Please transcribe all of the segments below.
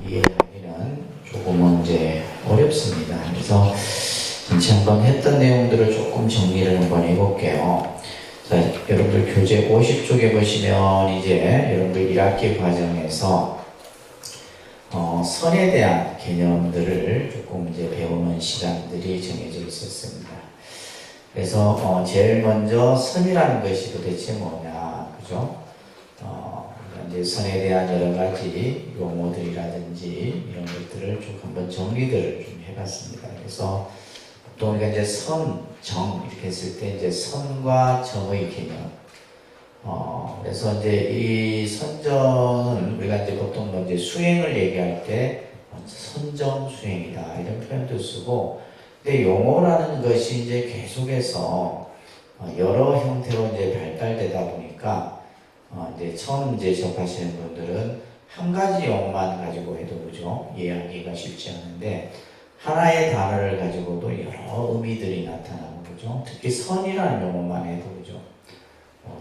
이해하기는 조금은 이제 어렵습니다. 그래서 전체 한번 했던 내용들을 조금 정리를 한번 해볼게요. 자, 여러분들 교재 50쪽에 보시면 이제 여러분들 1학기 과정에서 선에 대한 개념들을 조금 이제 배우는 시간들이 정해져 있었습니다. 그래서 제일 먼저 선이라는 것이 도대체 뭐냐, 그죠? 이제 선에 대한 여러 가지 용어들이라든지 이런 것들을 쭉 한번 정리들을 좀 해봤습니다. 그래서 보통 우리가 이제 선, 정 이렇게 했을 때 이제 선과 정의 개념. 그래서 이제 이 선정은 우리가 이제 보통 뭐 이제 수행을 얘기할 때 선정 수행이다 이런 표현도 쓰고, 근데 용어라는 것이 이제 계속해서 여러 형태로 이제 발달되다 보니까 이제 처음 이제 접하시는 분들은 한 가지 용어만 가지고 해도 그죠 이해하기가 쉽지 않은데, 하나의 단어를 가지고도 여러 의미들이 나타나는 거죠. 특히 선이라는 용어만 해도 그죠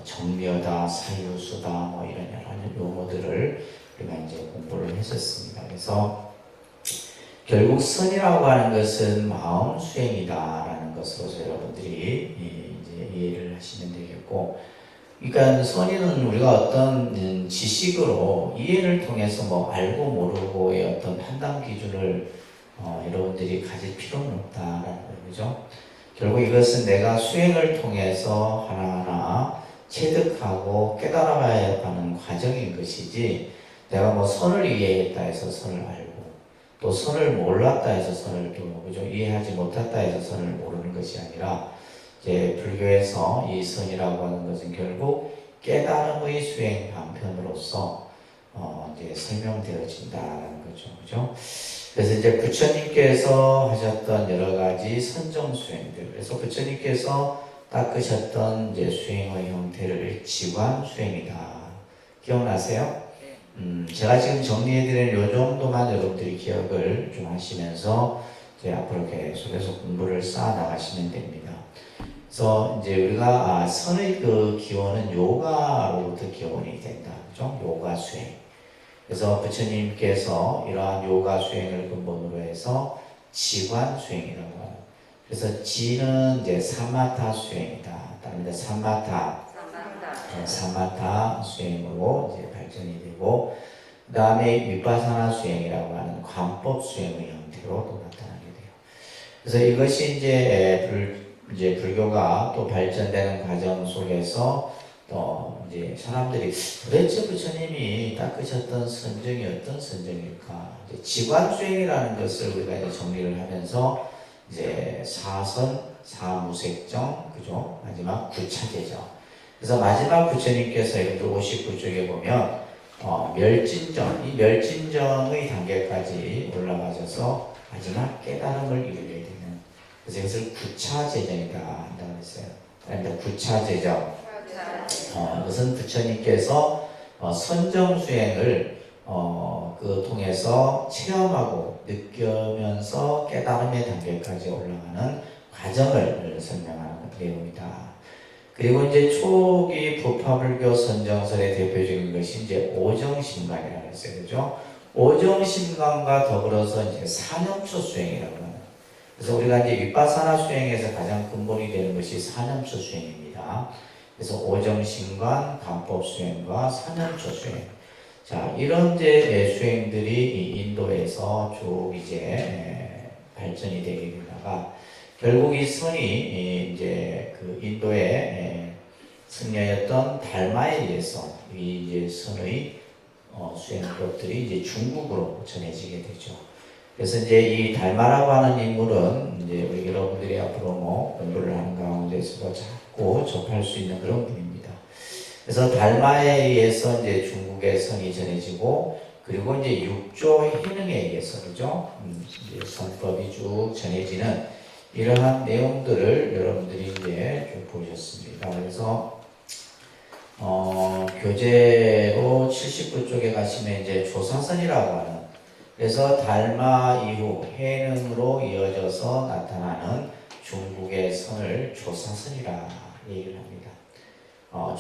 정묘다, 사유수다 뭐 이런 여러 용어들을 우리가 이제 공부를 했었습니다. 그래서 결국 선이라고 하는 것은 마음 수행이다라는 것으로서 여러분들이 이제 이해를 하시면 되겠고, 그러니까 선의는 우리가 어떤 지식으로 이해를 통해서 뭐 알고 모르고의 어떤 판단 기준을 여러분들이 가질 필요는 없다라는 거죠. 결국 이것은 내가 수행을 통해서 하나하나 체득하고 깨달아가야 하는 과정인 것이지, 내가 뭐 선을 이해했다 해서 선을 알고 또 선을 몰랐다 해서 선을 또 그죠 이해하지 못했다 해서 선을 모르는 것이 아니라, 이제 불교에서 이 선이라고 하는 것은 결국 깨달음의 수행 방편으로서 이제 설명되어진다는 거죠, 그죠? 그래서 이제 부처님께서 하셨던 여러 가지 선정 수행들, 그래서 부처님께서 닦으셨던 이제 수행의 형태를 지관 수행이다. 기억나세요? 제가 지금 정리해드린 요 정도만 여러분들이 기억을 좀 하시면서 이제 앞으로 계속해서 공부를 쌓아 나가시면 됩니다. 그래서 이제 우리가 선의 그 기원은 요가로부터 기원이 된다, 그죠? 요가 수행. 그래서 부처님께서 이러한 요가 수행을 근본으로 해서 지관 수행이라고 합니다. 그래서 지는 이제 사마타 수행이다. 다음에 사마타 수행으로 이제 발전이 되고, 그 다음에 위파사나 수행이라고 하는 관법 수행의 형태로 또 나타나게 돼요. 그래서 이것이 이제 불교가 또 발전되는 과정 속에서 또 이제 사람들이 도대체 부처님이 닦으셨던 선정이 어떤 선정일까? 이제 지관수행이라는 것을 우리가 이제 정리를 하면서 이제 사선, 사무색정, 그죠? 마지막 구차제정. 그래서 마지막 부처님께서 여기 59쪽에 보면 멸진정, 이 멸진정의 단계까지 올라가셔서 마지막 깨달음을 이루게 되는, 그래서 이것을 구차제정이다 한다고 했어요. 그러니까 구차제정. 이것은 부처님께서 선정수행을 통해서 체험하고 느끼면서 깨달음의 단계까지 올라가는 과정을 설명하는 내용이다. 그리고 이제 초기 부파불교 선정설의 대표적인 것이 이제 오정심관이라고 했어요, 그죠? 오정심관과 더불어서 이제 사념초 수행이라고 합니다. 그래서 우리가 이제 위파사나 수행에서 가장 근본이 되는 것이 사념초 수행입니다. 그래서 오정심관, 관법 수행과 사념초 수행. 자, 이런 이제 수행들이 이 인도에서 쭉 이제 발전이 되게 되다가, 결국 이 선이 이제 그 인도의 승려였던 달마에 의해서 이 이제 선의 수행법들이 이제 중국으로 전해지게 되죠. 그래서 이제 이 달마라고 하는 인물은 이제 우리 여러분들이 앞으로 뭐 공부를 하는 가운데서도 자꾸 접할 수 있는 그런 분입니다. 그래서 달마에 의해서 이제 중국의 선이 전해지고, 그리고 이제 육조 해능에 의해서 그죠? 이제 선법이 쭉 전해지는 이러한 내용들을 여러분들이 이제 좀 보셨습니다. 그래서 교재로 79쪽에 가시면 이제 조사선이라고 하는, 그래서 달마 이후 해능으로 이어져서 나타나는 중국의 선을 조사선이라 얘기를 합니다.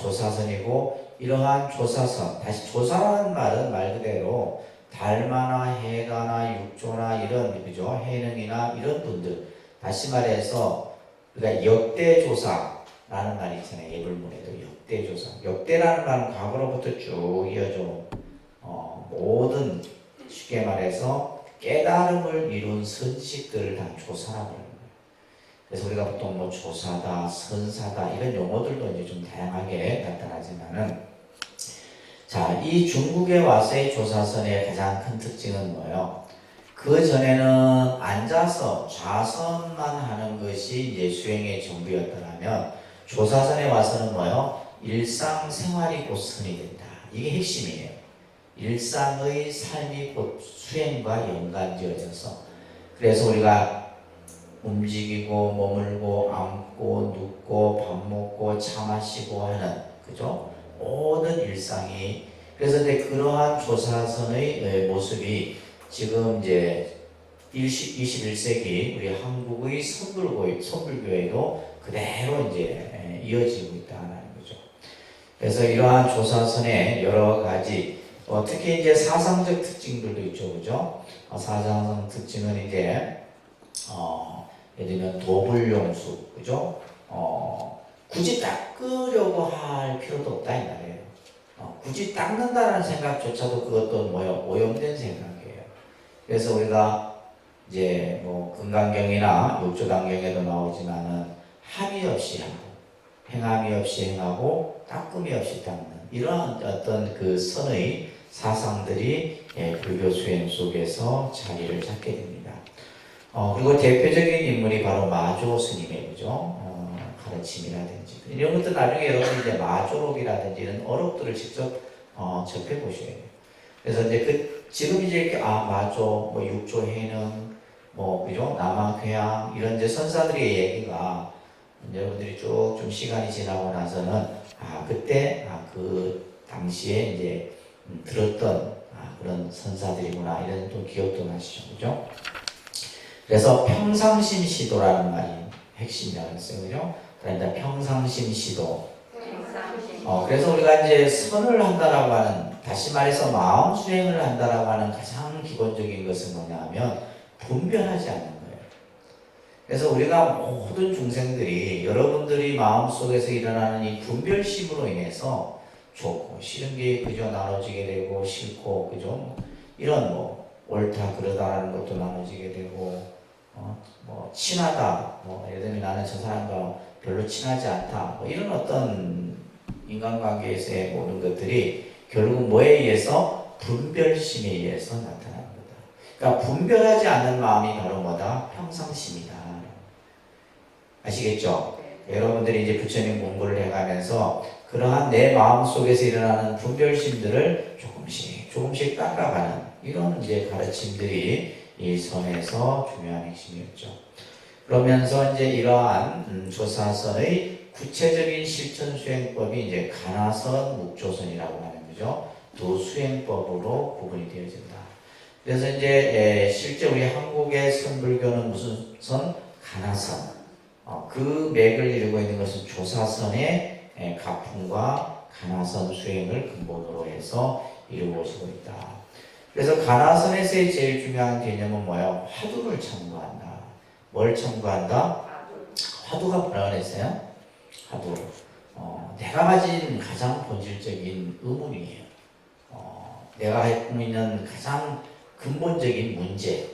조사선이고, 이러한 조사선, 다시 조사라는 말은 말 그대로 달마나 해가나 육조나 이런 그죠 해능이나 이런 분들 다시 말해서 우리가 역대조사라는 말이 있잖아요. 예불문에도 역대조사. 역대라는 말은 과거로부터 쭉 이어져 모든 쉽게 말해서 깨달음을 이룬 선식들을 다 조사라고 합니다. 그래서 우리가 보통 뭐 조사다, 선사다 이런 용어들도 이제 좀 다양하게 나타나지만은 자, 이 중국에 와서의 조사선의 가장 큰 특징은 뭐예요? 그 전에는 앉아서 좌선만 하는 것이 이제 수행의 전부였더라면 조사선에 와서는 뭐예요? 일상생활이 곧 선이 된다. 이게 핵심이에요. 일상의 삶이 곧 수행과 연관지어져서 그래서 우리가 움직이고 머물고 앉고 눕고 밥 먹고 차 마시고 하는 그죠? 모든 일상이 그래서 이제 그러한 조사선의 모습이 지금 이제 21세기 우리 한국의 선불교회도 그대로 이제 이어지고 있다는 거죠. 그래서 이러한 조사선의 여러 가지 특히 이제 사상적 특징들도 있죠, 그죠? 사상적 특징은 이제 예를 들면 도불용수, 그죠? 굳이 닦으려고 할 필요도 없다 이 말이에요. 굳이 닦는다는 생각조차도 그것도 뭐요? 오염된 생각이에요. 그래서 우리가 이제 뭐 금강경이나 육조단경에도 나오지만은 함이 없이 하고 행함이 없이 행하고 닦음이 없이 닦는 이런 어떤 그 선의 사상들이 불교 수행 속에서 자리를 잡게 됩니다. 그리고 대표적인 인물이 바로 마조 스님의 그죠? 가르침이라든지 이런 것들 나중에 여러분 이제 마조록이라든지 이런 어록들을 직접 접해 보셔야 돼요. 그래서 이제 지금 이제 이렇게 마조, 뭐 육조 해능, 뭐 그죠? 남한괴양 이런 이제 선사들의 얘기가 여러분들이 쭉 좀 시간이 지나고 나서는 그때 그 당시에 이제 들었던 그런 선사들이구나 이런 또 기억도 나시죠, 그죠? 그래서 평상심 시도라는 말이 핵심이라고 했어요, 그죠? 그러니까 평상심 시도. 그래서 우리가 이제 선을 한다라고 하는, 다시 말해서 마음 수행을 한다라고 하는 가장 기본적인 것은 뭐냐면 분별하지 않는 거예요. 그래서 우리가 모든 중생들이 여러분들이 마음속에서 일어나는 이 분별심으로 인해서 좋고 싫은 게 그저 나눠지게 되고 싫고 그죠? 이런 뭐 옳다 그러다라는 것도 나눠지게 되고 뭐 친하다 예를 들면 나는 저 사람과 별로 친하지 않다 이런 어떤 인간관계에서의 모든 것들이 결국 뭐에 의해서 분별심에 의해서 나타나는 거다. 그러니까 분별하지 않는 마음이 바로 뭐다? 평상심이다. 아시겠죠? 여러분들이 이제 부처님 공부를 해가면서 그러한 내 마음 속에서 일어나는 분별심들을 조금씩 깎아가는 이런 이제 가르침들이 이 선에서 중요한 핵심이었죠. 그러면서 이제 이러한 조사선의 구체적인 실천 수행법이 이제 가나선, 묵조선이라고 하는 거죠. 두 수행법으로 구분이 되어진다. 그래서 이제 실제 우리 한국의 선불교는 무슨 선? 가나선. 그 맥을 이루고 있는 것은 조사선의 가풍과 가나선 수행을 근본으로 해서 이루어지고 있다. 그래서 가나선에서의 제일 중요한 개념은 뭐예요? 화두를 참고한다. 뭘 참고한다? 화두가 뭐라고 그랬어요? 화두. 내가 가진 가장 본질적인 의문이에요. 내가 갖고 있는 가장 근본적인 문제.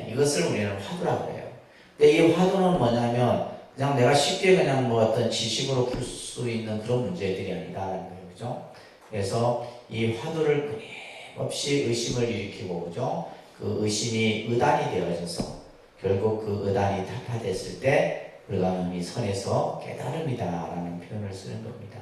이것을 우리는 화두라고 해요. 근데 이 화두는 뭐냐면 그냥 내가 쉽게 그냥 뭐 어떤 지식으로 풀 수 있는 그런 문제들이 아니다라는 거예요. 그죠? 그래서 이 화두를 끊임없이 의심을 일으키고 그죠? 그 의심이 의단이 되어져서 결국 그 의단이 타파됐을 때 우리가 이 선에서 깨달음이다라는 표현을 쓰는 겁니다.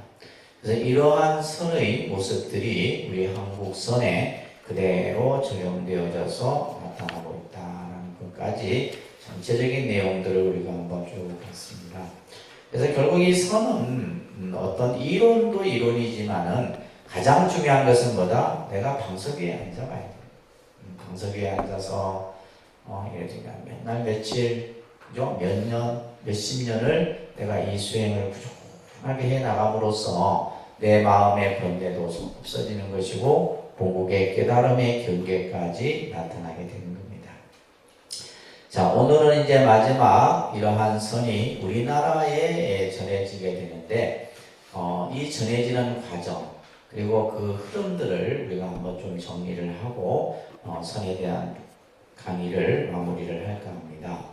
그래서 이러한 선의 모습들이 우리 한국 선에 그대로 적용되어져서 나타나고 있다는 것까지 전체적인 내용들을 우리가 한번 쭉 봤습니다. 그래서 결국 이 선은 어떤 이론도 이론이지만은 가장 중요한 것은 뭐다? 내가 방석 위에 앉아봐야 돼. 방석 위에 앉아서 예를 들면 몇 날 며칠, 그죠? 몇 년, 몇십 년을 내가 이 수행을 부지런하게 해 나감으로써 내 마음의 번뇌도 없어지는 것이고 궁극의 깨달음의 경계까지 나타나게 되는 겁니다. 자, 오늘은 이제 마지막 이러한 선이 우리나라에 전해지게 되는데, 이 전해지는 과정, 그리고 그 흐름들을 우리가 한번 좀 정리를 하고, 선에 대한 강의를 마무리를 할까 합니다.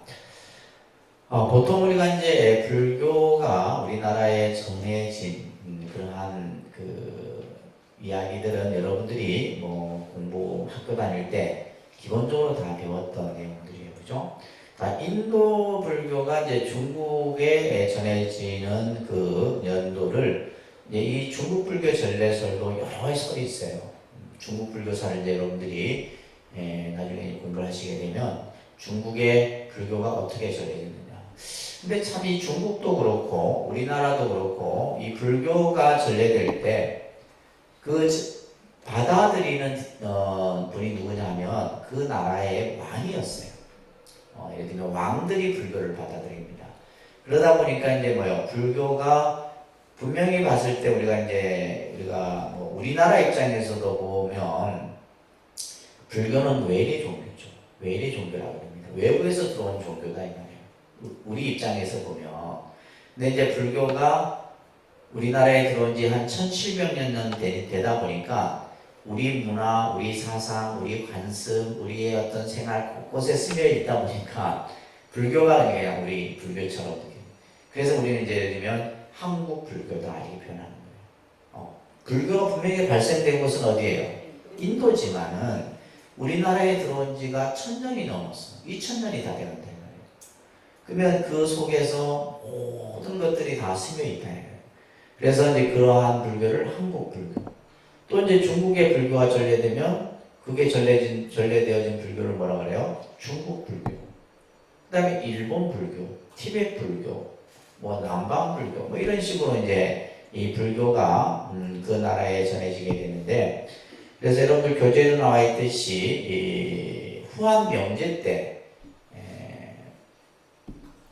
보통 우리가 이제 불교가 우리나라에 전해진 그러한 그 이야기들은 여러분들이 뭐 공부 학교 다닐 때 기본적으로 다 배웠던 내용들이에요. 그죠? 인도 불교가 이제 중국에 전해지는 그 연도를 이제 이 중국 불교 전래설도 여러 설이 있어요. 중국 불교사를 이제 여러분들이 나중에 공부를 하시게 되면 중국의 불교가 어떻게 전해지는가. 근데 참 이 중국도 그렇고 우리나라도 그렇고 이 불교가 전래될 때 그 받아들이는 분이 누구냐면 그 나라의 왕이었어요. 예를 들면 왕들이 불교를 받아들입니다. 그러다 보니까 이제 뭐요? 불교가 분명히 봤을 때 우리가 뭐 우리나라 입장에서도 보면 불교는 외래 종교죠. 외래 종교라고 합니다. 외부에서 들어온 종교다 이 말이에요. 우리 입장에서 보면. 근데 이제 불교가 우리나라에 들어온 지 한 1700년 되다 보니까 우리 문화, 우리 사상, 우리 관습, 우리의 어떤 생활 곳곳에 스며 있다 보니까 불교가 그냥 우리 불교처럼. 그래서 우리는 이제 예를 들면 한국 불교다 이렇게 표현하는 거예요. 불교가 분명히 발생된 곳은 어디예요? 인도지만은 우리나라에 들어온 지가 1000년이 넘었어. 2000년이 다 되는데. 그러면 그 속에서 모든 것들이 다 스며 있다. 그래서 이제 그러한 불교를 한국 불교. 또 이제 중국의 불교가 전래되면 그게 전래되어진 불교를 뭐라 그래요? 중국 불교. 그 다음에 일본 불교, 티베트 불교, 뭐 남방 불교, 뭐 이런 식으로 이제 이 불교가 그 나라에 전해지게 되는데, 그래서 여러분들 교재에도 나와 있듯이 이 후한 명제 때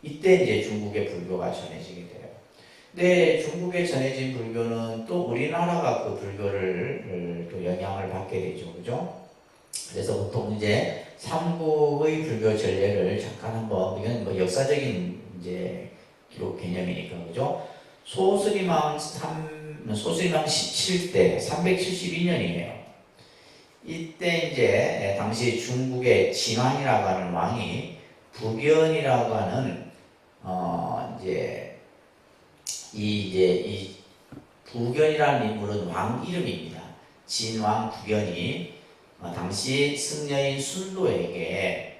이때 이제 중국의 불교가 전해지게 돼요. 근데 중국에 전해진 불교는 또 우리나라가 그 불교를 또 영향을 받게 되죠. 그죠? 그래서 보통 이제 삼국의 불교 전례를 잠깐 한번, 이건 뭐 역사적인 이제 기록 개념이니까, 그죠? 소스리망 17대 372년이에요. 이때 이제 당시 중국의 진왕이라고 하는 왕이 부견이라고 하는 이 부견이라는 인물은 왕 이름입니다. 진왕 부견이 당시 승려인 순도에게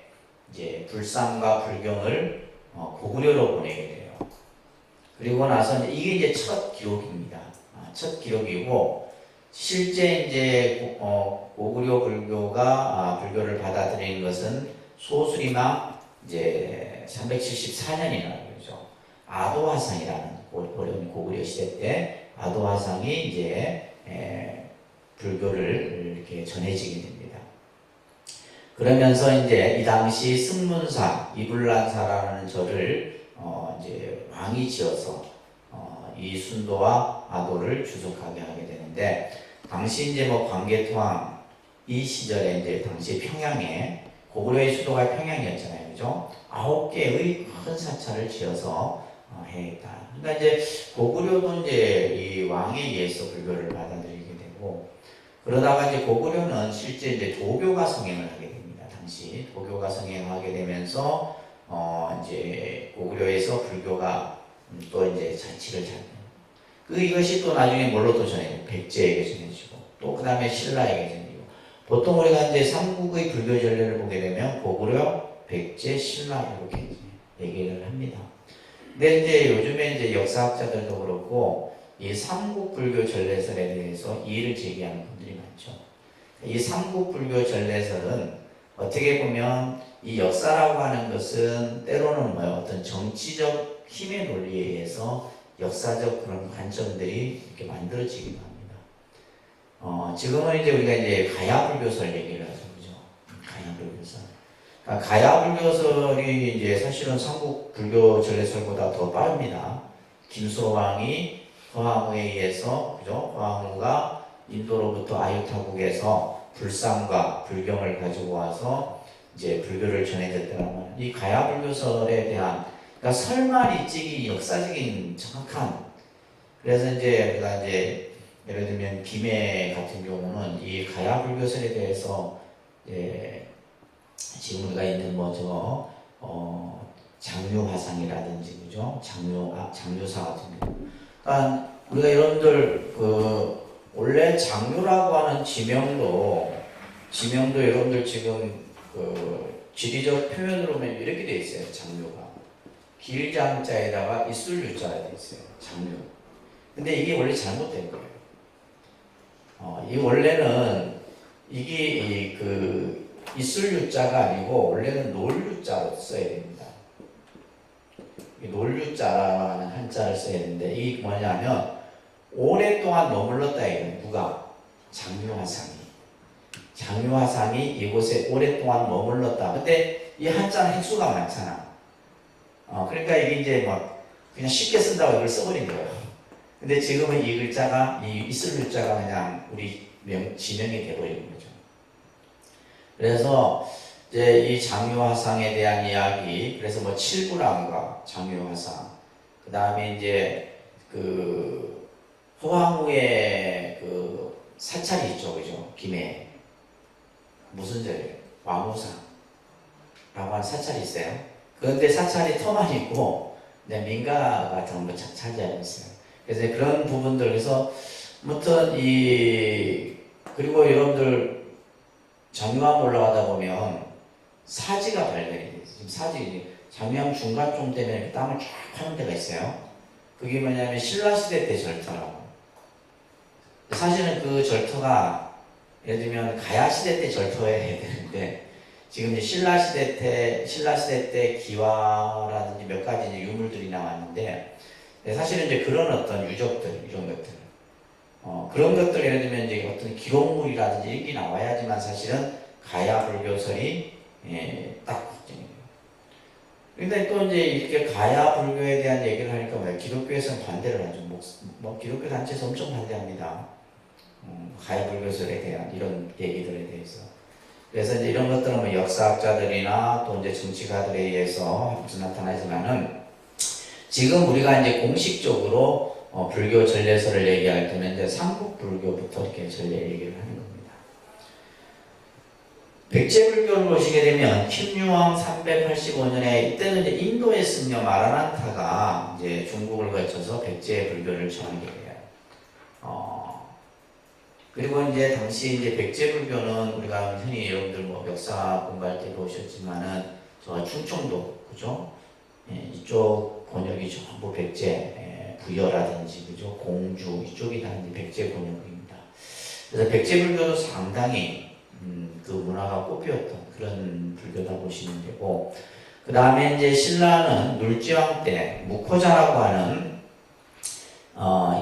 이제 불상과 불경을 고구려로 보내게 돼요. 그리고 나서 이게 이제 첫 기록입니다. 첫 기록이고, 실제 이제 고구려 불교가 불교를 받아들이는 것은 소수리망 이제 374년이라는 거죠. 아도화상이라는 고구려 시대 때 아도화상이 이제 불교를 이렇게 전해지게 됩니다. 그러면서 이제 이 당시 승문사 이불란사라는 절을 이제 왕이 지어서 이 순도와 아도를 주석하게 하게 되는데, 당시 이제 뭐 광개토왕 이 시절에 이제 당시 평양에 고구려의 수도가 평양이었잖아요, 그죠? 9개의 큰 사찰을 지어서 해했다. 그러니까 이제 고구려도 이제 이 왕에 의해서 불교를 받아들이게 되고, 그러다가 이제 고구려는 실제 이제 도교가 성행을 하게 됩니다. 당시 도교가 성행하게 되면서 이제 고구려에서 불교가 또 이제 자치를 잡는. 이것이 또 나중에 뭘로 또 전해요? 백제에게 전해지고, 또 그 다음에 신라에게 전해지고. 보통 우리가 이제 삼국의 불교 전례를 보게 되면 고구려, 백제, 신라 이렇게 얘기를 합니다. 근데 이제 요즘에 이제 역사학자들도 그렇고 이 삼국 불교 전례설에 대해서 이의를 제기하는 분들이 많죠. 이 삼국 불교 전례설은 어떻게 보면 이 역사라고 하는 것은 때로는 어떤 정치적 힘의 논리에 의해서 역사적 그런 관점들이 이렇게 만들어지기도 합니다. 지금은 이제 우리가 이제 가야불교설 얘기를 하죠, 그죠? 가야불교설. 그러니까 가야불교설이 이제 사실은 삼국 불교 전례설보다 더 빠릅니다. 김소왕이 허황우에 의해서, 그죠? 허황우가 인도로부터 아유타국에서 불상과 불경을 가지고 와서 이제 불교를 전해졌다는 이 가야 불교설에 대한 그러니까 설만 있지 역사적인 정확한 그래서 이제 우리가 이제 예를 들면 김해 같은 경우는 이 가야 불교설에 대해서 이제 지금 우리가 있는 뭐저 장류화상이라든지 그죠 장류사 같은 경우 그러니까 우리가 여러분들 원래 장류라고 하는 지명도 여러분들 지금 지리적 표현으로 보면 이렇게 돼 있어요. 장류가 길장자에다가 이술유자가 돼 있어요. 장류. 근데 이게 원래 잘못된 거예요. 이 원래는 이게 이술유자가 아니고 원래는 놀유자로 써야 됩니다. 놀유자라고 하는 한자를 써야 되는데 이게 뭐냐면 오랫동안 머물렀다 이거예요. 누가? 장유화상이 이곳에 오랫동안 머물렀다. 근데 이 한자는 획수가 많잖아. 그러니까 이게 이제 막 그냥 쉽게 쓴다고 이걸 써버린 거예요. 근데 지금은 이 글자가 이 있을 글자가 그냥 우리 지명이 돼버리는 거죠. 그래서 이제 이 장유화상에 대한 이야기, 그래서 뭐 칠구랑과 장유화상, 그 다음에 이제 호황우의 사찰이 있죠, 그죠? 김해 무슨 절이에요? 와무상라고 하는 사찰이 있어요. 그런데 사찰이 터만 있고 민가가 전부 차지하고 있어요. 그래서 그런 부분들에서 아무튼 그리고 여러분들 장유암 올라가다 보면 사지가 발견이 돼요. 지금 사지 장유암 중간쯤 되면 땀을 쫙 하는 데가 있어요. 그게 뭐냐면 신라시대 때 절터라고. 사실은 그 절터가 예를 들면 가야시대 때 절터해야 되는데 지금 이제 신라시대 때 기와라든지 몇 가지 이제 유물들이 나왔는데 사실은 이제 그런 어떤 유적들 이런 것들 그런 것들 예를 들면 이제 어떤 기록물이라든지 이게 나와야지만 사실은 가야 불교설이 딱 확정이 돼요. 근데 또 이제 이렇게 가야 불교에 대한 얘기를 하니까 왜 기독교에서는 반대를 하죠. 뭐 기독교 단체에서 엄청 반대합니다. 가야 불교설에 대한 이런 얘기들에 대해서. 그래서 이제 이런 것들은 뭐 역사학자들이나 또 이제 정치가들에 의해서 나타나지만은 지금 우리가 이제 공식적으로 불교 전례설을 얘기할 때는 이제 삼국불교부터 이렇게 전례 얘기를 하는 겁니다. 백제불교를 보시게 되면 킴유왕 385년에 이때는 이제 인도의 승려 마라난타가 이제 중국을 거쳐서 백제불교를 전하게 돼요. 그리고 이제 당시 이제 백제불교는 우리가 흔히 여러분들 뭐 역사 공부할 때 보셨지만은 저 충청도 그죠? 이쪽 권역이 전부 백제 부여라든지 그죠? 공주 이쪽이 다 이제 백제 권역입니다. 그래서 백제불교도 상당히 그 문화가 꽃피웠던 그런 불교다 보시면 되고 그 다음에 이제 신라는 눌지왕 때 무코자라고 하는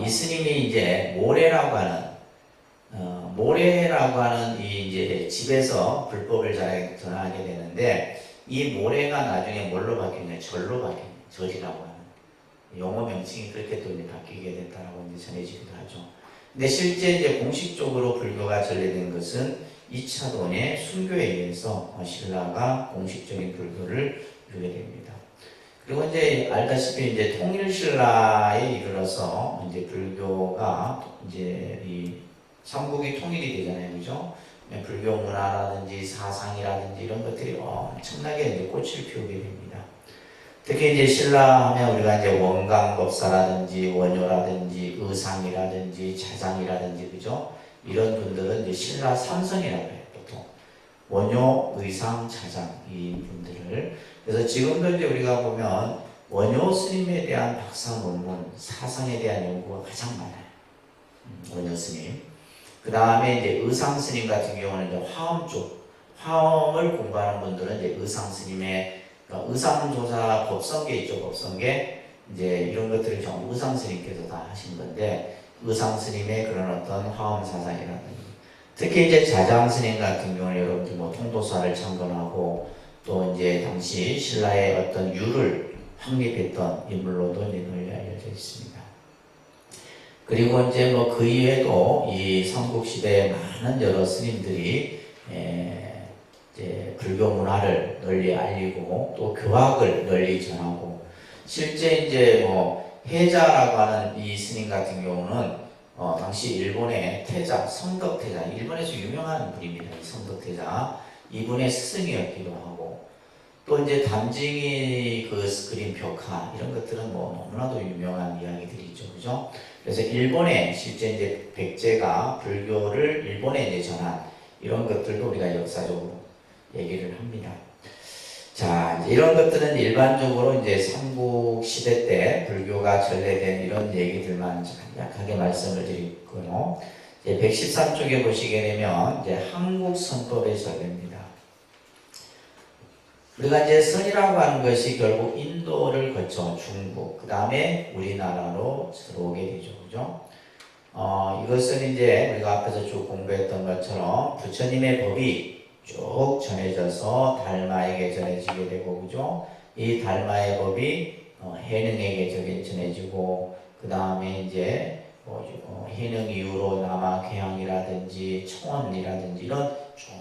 이 스님이 이제 모래라고 하는 이 이제 집에서 불법을 전하게 되는데 이 모래가 나중에 뭘로 바뀌냐 절로 바뀌냐 절이라고 하는 용어 명칭이 그렇게 또 이제 바뀌게 됐다라고 이제 전해지기도 하죠. 근데 실제 이제 공식적으로 불교가 전래된 것은 2차돈의 순교에 의해서 신라가 공식적인 불교를 이루게 됩니다. 그리고 이제 알다시피 이제 통일신라에 이르러서 이제 불교가 이제 이 삼국이 통일이 되잖아요, 그죠? 불교 문화라든지 사상이라든지 이런 것들이 엄청나게 이제 꽃을 피우게 됩니다. 특히 이제 신라하면 우리가 이제 원광법사라든지 원효라든지 의상이라든지 차장이라든지 그죠? 이런 분들은 이제 신라 삼성이라고 해요, 보통. 원효, 의상, 차장 이 분들을. 그래서 지금도 이제 우리가 보면 원효 스님에 대한 박사 논문, 사상에 대한 연구가 가장 많아요. 원효 스님. 그 다음에 이제 의상 스님 같은 경우는 이제 화엄 쪽, 화엄을 공부하는 분들은 이제 의상 스님의 의상조사 법성계 있죠, 법성계. 이제 이런 것들을 전부 의상 스님께서 다 하신 건데, 의상 스님의 그런 어떤 화엄 사상이라든지, 특히 이제 자장 스님 같은 경우는 여러분들 뭐 통도사를 창건하고, 또 이제 당시 신라의 어떤 유를 확립했던 인물로도 이제 널리 알려져 있습니다. 그리고 이제 뭐 그 이외에도 이 삼국시대에 많은 여러 스님들이 이제 불교 문화를 널리 알리고 또 교학을 널리 전하고 실제 이제 뭐 해자라고 하는 이 스님 같은 경우는 당시 일본의 태자, 성덕태자, 일본에서 유명한 분입니다. 이 성덕태자 이분의 스승이었기도 하고 또 이제 담징이 그 그린 벽화 이런 것들은 뭐 너무나도 유명한 이야기들이죠, 그죠? 그래서 일본에 실제 이제 백제가 불교를 일본에 이제 전한 이런 것들도 우리가 역사적으로 얘기를 합니다. 자, 이제 이런 것들은 일반적으로 이제 삼국 시대 때 불교가 전래된 이런 얘기들만 간략하게 말씀을 드리고요. 이제 113쪽에 보시게 되면 이제 한국 선법의 전례입니다. 우리가 이제 선이라고 하는 것이 결국 인도를 거쳐 중국, 그 다음에 우리나라로 들어오게 되죠. 그죠? 이것은 이제 우리가 앞에서 쭉 공부했던 것처럼 부처님의 법이 쭉 전해져서 달마에게 전해지게 되고, 그죠? 이 달마의 법이 해능에게 전해지고, 그 다음에 이제 해능 이후로 남아궤양이라든지 청원이라든지 이런 쭉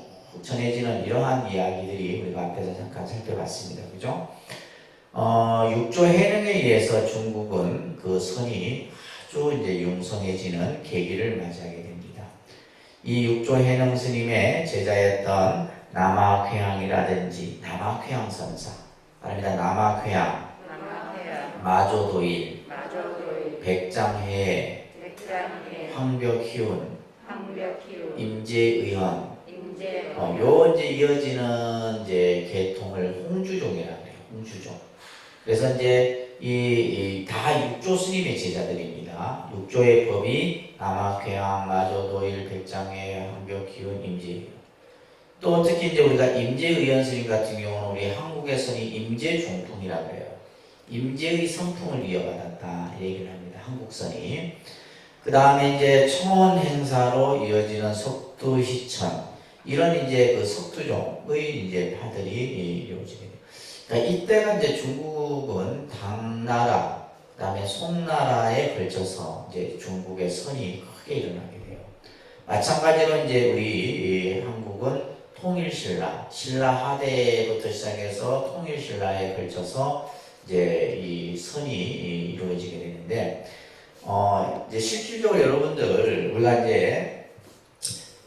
전해지는 이러한 이야기들이 우리가 앞에서 잠깐 살펴봤습니다. 그죠? 육조 해능에 의해서 중국은 그 선이 아주 이제 융성해지는 계기를 맞이하게 됩니다. 이 육조 해능 스님의 제자였던 남아궤양이라든지 남아궤양 선사, 말합니다. 남아궤양, 마조도일, 백장해, 황벽희운, 임재의헌, 요 이제 이어지는 이제 계통을 홍주종이라고 해요. 홍주종. 그래서 이제 이 다 육조 스님의 제자들입니다. 육조의 법이 남아궤양, 마조도일, 백장해, 황벽희운, 임재의헌. 또 특히 이제 우리가 임재의헌 스님 같은 경우는 우리 한국에서는 임재종풍이라고 해요. 임재의 성풍을 이어받았다 얘기를 합니다. 한국선이. 그 다음에 이제 청원 행사로 이어지는 석두희천 이런 이제 그 석두종의 이제 파들이 이루어지게 돼요. 그러니까 이때가 이제 중국은 당나라, 그다음에 송나라에 걸쳐서 이제 중국의 선이 크게 일어나게 돼요. 마찬가지로 이제 우리 한국은 통일신라, 신라 하대부터 시작해서 통일신라에 걸쳐서 이제 이 선이 이루어지게 되는데, 이제 실질적으로 여러분들 우리가 이제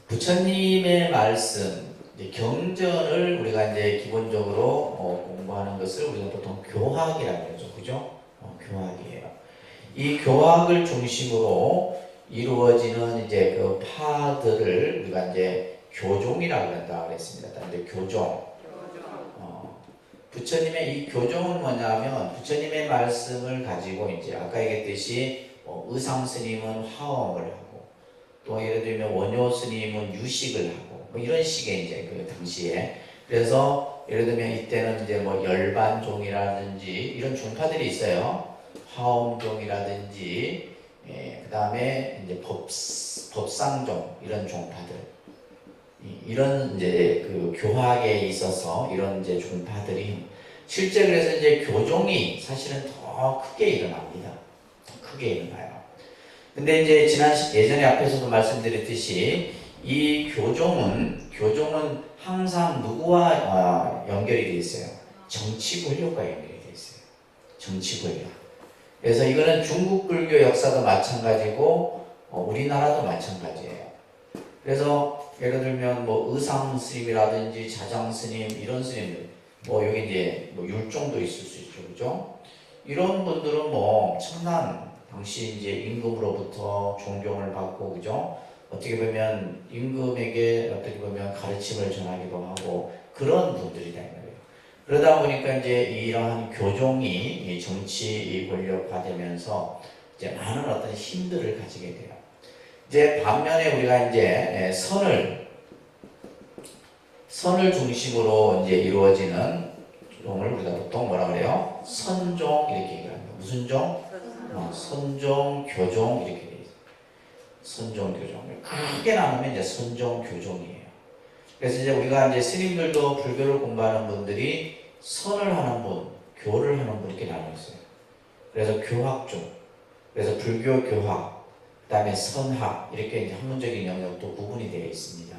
부처님의 말씀, 이제 경전을 우리가 이제 기본적으로 공부하는 것을 우리가 보통 교학이라고 하죠, 그죠? 교학이에요. 이 교학을 중심으로 이루어지는 이제 그 파들을 우리가 이제 교종이라고 한다 그랬습니다. 근데 교종. 부처님의 이 교종은 뭐냐면 부처님의 말씀을 가지고 이제 아까 얘기했듯이 의상 스님은 화엄을 하고 또 예를 들면 원효 스님은 유식을 하고 뭐 이런 식의 이제 그 당시에 그래서 예를 들면 이때는 이제 뭐 열반종이라든지 이런 종파들이 있어요. 화엄종이라든지 그 다음에 이제 법상종 이런 종파들 이런 이제 그 교학에 있어서 이런 이제 종파들이 실제 그래서 이제 교종이 사실은 더 크게 일어납니다. 더 크게 일어나요. 근데 이제 예전에 앞에서도 말씀드렸듯이 이 교종은 항상 누구와 연결이 되어 있어요? 정치 권력과 연결이 되어 있어요. 정치 권력. 그래서 이거는 중국 불교 역사도 마찬가지고 우리나라도 마찬가지예요. 그래서 예를 들면 뭐 의상 스님이라든지 자장 스님 이런 스님들 뭐 여기 이제 뭐 율종도 있을 수 있죠, 그죠? 이런 분들은 뭐 청난 당시 이제 임금으로부터 존경을 받고 그죠? 어떻게 보면 임금에게 어떻게 보면 가르침을 전하기도 하고 그런 분들이다 이 말이에요. 그러다 보니까 이제 이러한 교종이 정치 권력화되면서 이제 많은 어떤 힘들을 가지게 돼요. 이제 반면에 우리가 이제 선을 중심으로 이제 이루어지는 종을 우리가 보통 뭐라 그래요? 선종 이렇게 얘기합니다. 무슨 종? 선종, 교종 이렇게 돼 있어요. 선종, 교종. 크게 나누면 이제 선종, 교종이에요. 그래서 이제 우리가 이제 스님들도 불교를 공부하는 분들이 선을 하는 분, 교를 하는 분 이렇게 나눠 있어요. 그래서 교학종. 그래서 불교 교학. 그다음에 선학 이렇게 이제 학문적인 영역도 구분이 되어 있습니다.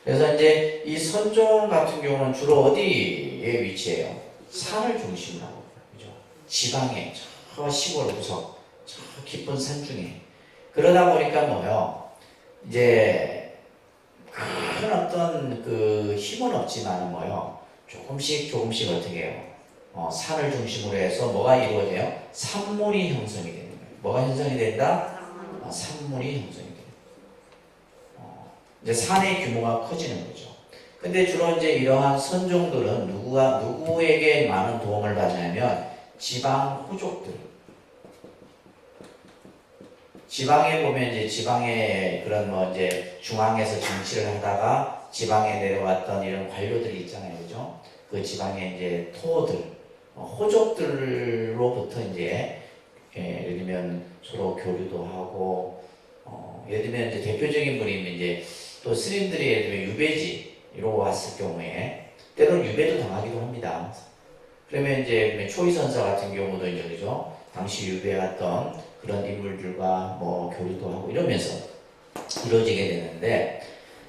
그래서 이제 이 선종 같은 경우는 주로 어디에 위치해요? 산을 중심으로 하고, 그죠? 지방에, 저 시골 구석, 저 깊은 산 중에. 그러다 보니까 뭐요? 이제 큰 어떤 그 힘은 없지만 뭐요? 조금씩 어떻게 해요? 산을 중심으로 해서 뭐가 이루어져요? 산물이 형성이 되는 거예요. 뭐가 형성이 된다? 산물이 형성이 돼요. 이제 산의 규모가 커지는 거죠. 근데 주로 이제 이러한 선종들은 누구에게 많은 도움을 받냐면 지방 호족들. 지방에 보면 이제 지방에 그런 뭐 이제 중앙에서 정치를 하다가 지방에 내려왔던 이런 관료들이 있잖아요. 그죠? 그 지방의 이제 토들, 호족들로부터 이제 예를 들면 서로 교류도 하고, 예를 들면 이제 대표적인 분이 이제 또 스님들이 예를 들면 유배지로 왔을 경우에 때로는 유배도 당하기도 합니다. 그러면 이제 초이선사 같은 경우도 이제 그죠? 당시 유배해 왔던 그런 인물들과 뭐 교류도 하고 이러면서 이루어지게 되는데,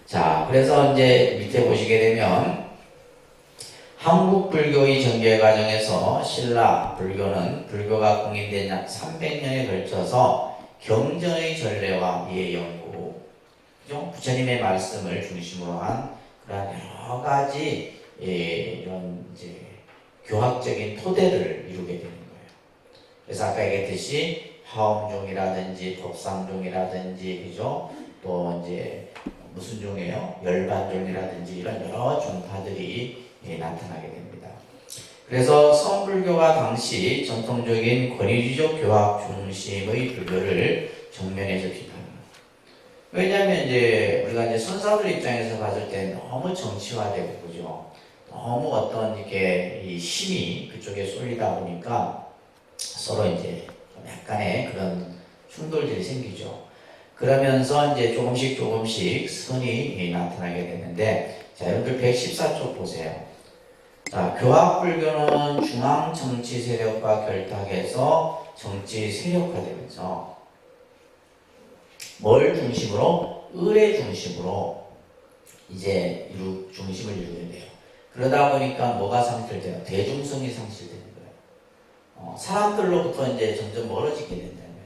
자, 그래서 이제 밑에 보시게 되면 한국 불교의 전개 과정에서 신라 불교는 불교가 공인된 약 300년에 걸쳐서 경전의 전례와 이해 연구, 그죠? 부처님의 말씀을 중심으로 한 그런 여러 가지 이런 이제 교학적인 토대를 이루게 되는 거예요. 그래서 아까 얘기했듯이 화엄종이라든지 법상종이라든지, 그죠? 또 이제 무슨 종이에요? 열반종이라든지 이런 여러 종파들이 나타나게 됩니다. 그래서 선불교가 당시 전통적인 권위주의적 교학 중심의 불교를 정면에서 비판합니다. 왜냐하면 이제 우리가 이제 선사들 입장에서 봤을 때 너무 정치화되고, 그죠? 너무 어떤 이렇게 이 힘이 그쪽에 쏠리다 보니까 서로 이제 약간의 그런 충돌들이 생기죠. 그러면서 이제 조금씩 선이 나타나게 되는데, 자, 여러분들 114쪽 보세요. 자, 교학불교는 중앙 정치 세력과 결탁해서 정치 세력화되면서 뭘 중심으로? 을의 중심으로 이제 중심을 이루게 돼요. 그러다 보니까 뭐가 상실돼요? 대중성이 상실되는 거예요. 사람들로부터 이제 점점 멀어지게 된다면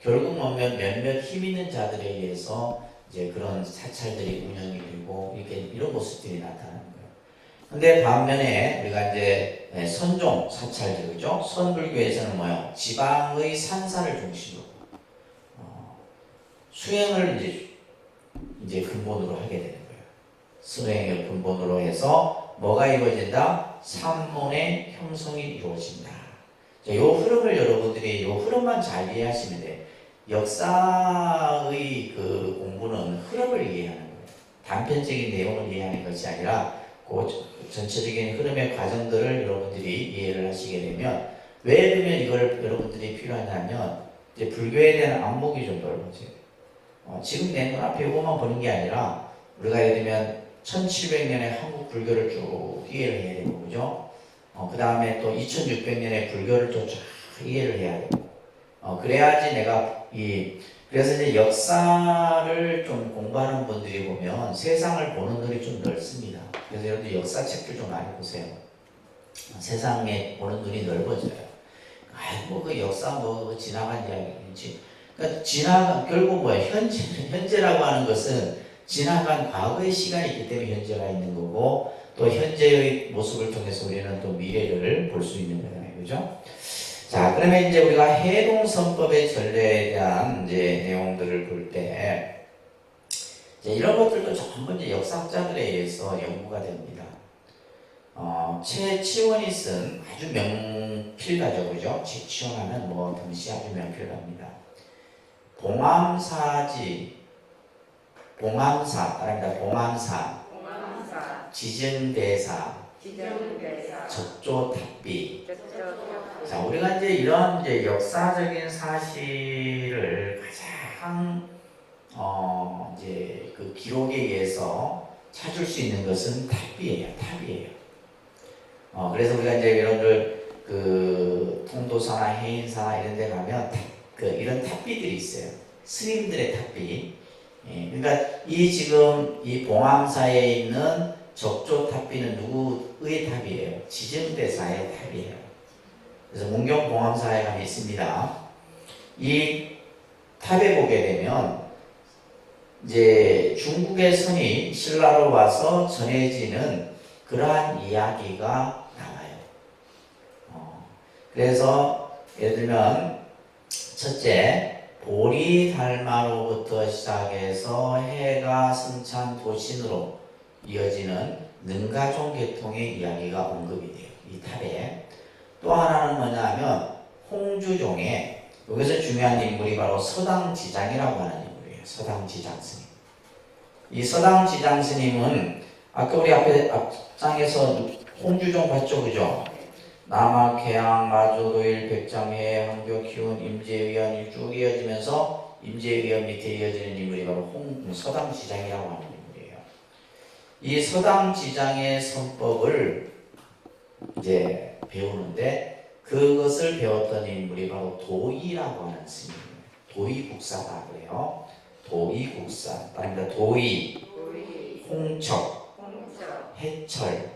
결국 몇몇 힘 있는 자들에 의해서 이제 그런 사찰들이 운영이 되고 이런 모습들이 나타나는 거예요. 근데 반면에 우리가 이제 선종 사찰들, 그죠? 선불교에서는 뭐예요? 지방의 산사를 중심으로 수행을 이제 근본으로 하게 되는 거예요. 수행을 근본으로 해서 뭐가 이루어진다? 산문의 형성이 이루어진다. 자, 요 흐름을 여러분들이 요 흐름만 잘 이해하시면 돼요. 역사의 그 공부는 흐름을 이해하는 거예요. 단편적인 내용을 이해하는 것이 아니라 그 전체적인 흐름의 과정들을 여러분들이 이해를 하시게 되면, 왜 그러면 이걸 여러분들이 필요하냐면 이제 불교에 대한 안목이 좀 넓어져요. 지금 내 눈앞에 이것만 보는 게 아니라 우리가 예를 들면 1700년에 한국 불교를 쭉 이해를 해야 되고, 그죠? 그 다음에 또 2600년에 불교를 또 쫙 이해를 해야 되고, 그래야지 내가 그래서 이제 역사를 좀 공부하는 분들이 보면 세상을 보는 눈이 좀 넓습니다. 그래서 여러분들 역사책들 좀 많이 보세요. 세상에 보는 눈이 넓어져요. 뭐 그 역사 뭐 지나간 이야기인지. 그러니까 결국 뭐야? 현재라고 하는 것은 지나간 과거의 시간이 있기 때문에 현재가 있는 거고, 또 현재의 모습을 통해서 우리는 또 미래를 볼 수 있는 거잖아요. 그죠? 자, 그러면 이제 우리가 해동선법의 전례에 대한 이제 내용들을 볼 때, 이런 것들도 전부 이제 역사학자들에 의해서 연구가 됩니다. 최치원이 쓴 아주 명필가죠, 그죠? 최치원하면 뭐 당시 아주 명필가입니다. 봉암사, 지증대사, 적조탑비. 자, 우리가 이제 이런 이제 역사적인 사실을 가장 이제 그 기록에 의해서 찾을 수 있는 것은 탑이에요. 그래서 우리가 이제 여러분들 그 통도사나 해인사나 이런 데 가면 이런 탑비들이 있어요. 스님들의 탑비. 예, 그러니까 이 지금 이 봉암사에 있는 적조탑비는 누구의 탑이에요? 지정대사의 탑이에요. 그래서 문경 봉암사에 가면 있습니다. 이 탑에 보게 되면 이제 중국의 선이 신라로 와서 전해지는 그러한 이야기가 나와요. 그래서 예를 들면 첫째, 보리 달마로부터 시작해서 해가 승천 도신으로 이어지는 능가종 계통의 이야기가 언급이 돼요. 이 탑에. 또 하나는 뭐냐 하면 홍주종의, 여기서 중요한 인물이 바로 서당지장이라고 하는 인물이에요. 서당지장 스님. 이 서당지장 스님은 아까 우리 앞장에서 홍주종 봤죠, 그죠? 남학, 개항, 마조도일, 백장회, 한교, 기운, 임재의원이 쭉 이어지면서 임재의원 밑에 이어지는 인물이 바로 서당지장이라고 하는 인물이에요. 이 서당지장의 선법을 이제 배우는데 그것을 배웠던 인물이 바로 도의라고 하는 스님이에요. 도의국사다 그래요. 도의국사. 그러니까 도의, 홍척, 해철,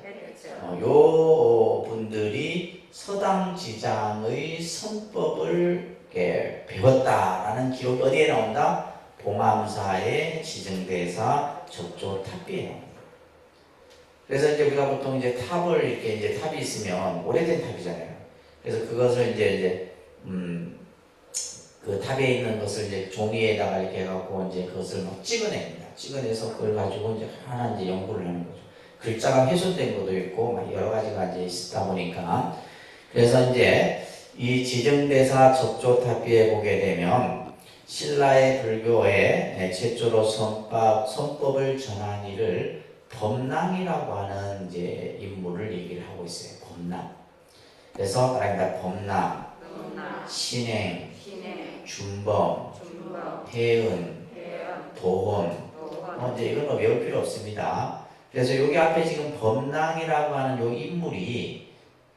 요 분들이 서당지장의 선법을 배웠다라는 기록이 어디에 나온다? 봉암사의 지정대사 적조탑비에 나옵니다. 그래서 이제 우리가 보통 이제 탑을 이렇게 이제 탑이 있으면 오래된 탑이잖아요. 그래서 그것을 이제 그 탑에 있는 것을 이제 종이에다가 이렇게 해갖고 이제 그것을 막 찍어냅니다. 찍어내서 그걸 가지고 이제 하나 이제 연구를 하는 거죠. 글자가 훼손된 것도 있고 막 여러 가지가 이제 있다 보니까 그래서 이제 이 지정대사 적조탑비에 보게 되면 신라의 불교에 최초로 선법을 전한 이를 범랑이라고 하는 이제 인물을 얘기를 하고 있어요. 범랑. 그래서 그러니까 범랑, 신행, 준범, 해은, 도혼. 이제 이건 뭐 외울 필요 없습니다. 그래서 여기 앞에 지금 범랑이라고 하는 요 인물이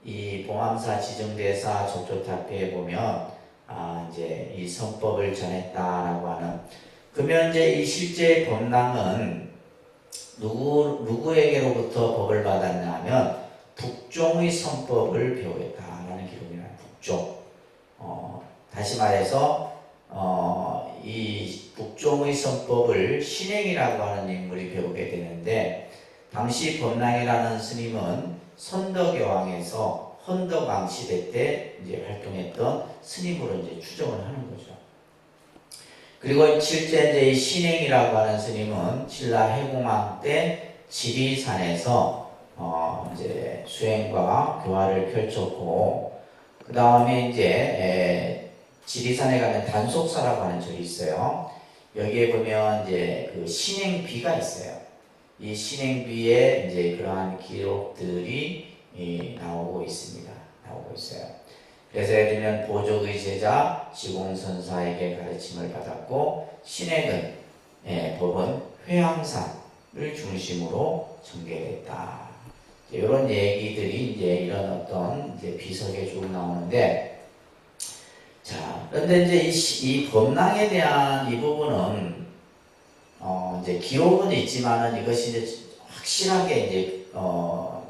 이 봉암사 지정대사 적조탑비에 보면 이제 이 선법을 전했다라고 하는. 그러면 이제 이 실제 범랑은 누구에게로부터 법을 받았냐 하면 북종의 선법을 배우겠다라는 기록이 나요. 북종. 다시 말해서 이 북종의 선법을 신행이라고 하는 인물이 배우게 되는데 당시 범랑이라는 스님은 선덕여왕에서 헌덕왕 시대 때 이제 활동했던 스님으로 이제 추정을 하는 거죠. 그리고 실제 이제 이 신행이라고 하는 스님은 신라 해공왕 때 지리산에서 이제 수행과 교화를 펼쳤고 그 다음에 이제 지리산에 가면 단속사라고 하는 절이 있어요. 여기에 보면 이제 그 신행비가 있어요. 이 신행비에 이제 그러한 기록들이 나오고 있습니다. 나오고 있어요. 그래서 예를 들면 보족의 제자 지공선사에게 가르침을 받았고 신행은 법은 회항산을 중심으로 전개됐다. 이런 얘기들이 이제 이런 어떤 이제 비석에 쭉 나오는데 자 그런데 이제 이 범랑에 대한 이 부분은 이제 기록은 있지만은 이것이 이제 확실하게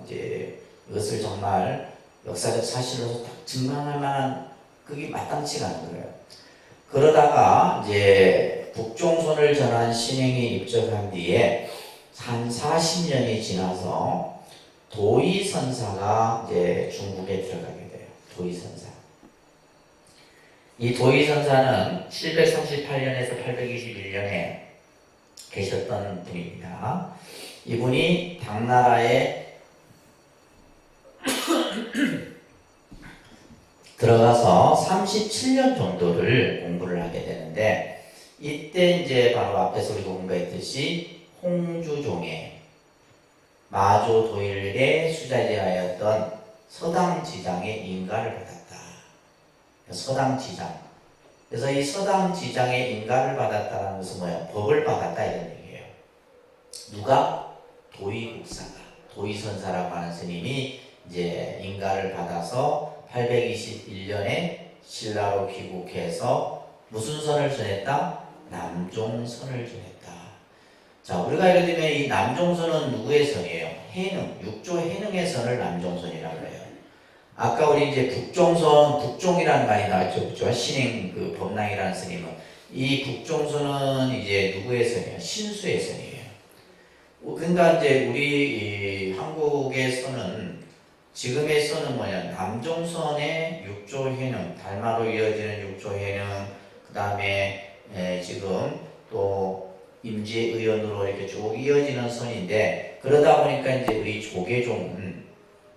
이제 이것을 정말 역사적 사실로서 딱 증명할 만한 그게 마땅치가 않은 거예요. 그러다가 이제 북종선을 전한 신행이 입적한 뒤에 한 40년이 지나서 도의선사가 이제 중국에 들어가게 돼요. 도의선사. 이 도의선사는 738년에서 821년에 계셨던 분입니다. 이분이 당나라에 들어가서 37년 정도를 공부를 하게 되는데 이때 이제 바로 앞에서 우리가 공부했듯이 홍주종의 마조도일의 수자제하였던 서당지장의 인가를 받았다. 서당지장. 그래서 이 서당지장의 인가를 받았다는 것은 뭐예요? 법을 받았다 이런 얘기예요. 누가? 도의국사가. 도의선사라고 하는 스님이 이제 인가를 받아서 821년에 신라로 귀국해서 무슨 선을 전했다? 남종선을 전했다. 자, 우리가 예를 들면 이 남종선은 누구의 선이에요? 해능, 육조 해능의 선을 남종선이라고 해요. 아까 우리 이제 북종선, 북종이라는 말이 나왔죠. 그죠? 신행 그 법랑이라는 스님은. 이 북종선은 이제 누구의 선이에요? 신수의 선이에요. 그러니까 이제 우리 이 한국의 선은 지금의 선은 뭐냐? 남종선의 육조해능, 달마로 이어지는 육조해능, 그 다음에 지금 또 임지의원으로 이렇게 쭉 이어지는 선인데, 그러다 보니까 이제 우리 조계종은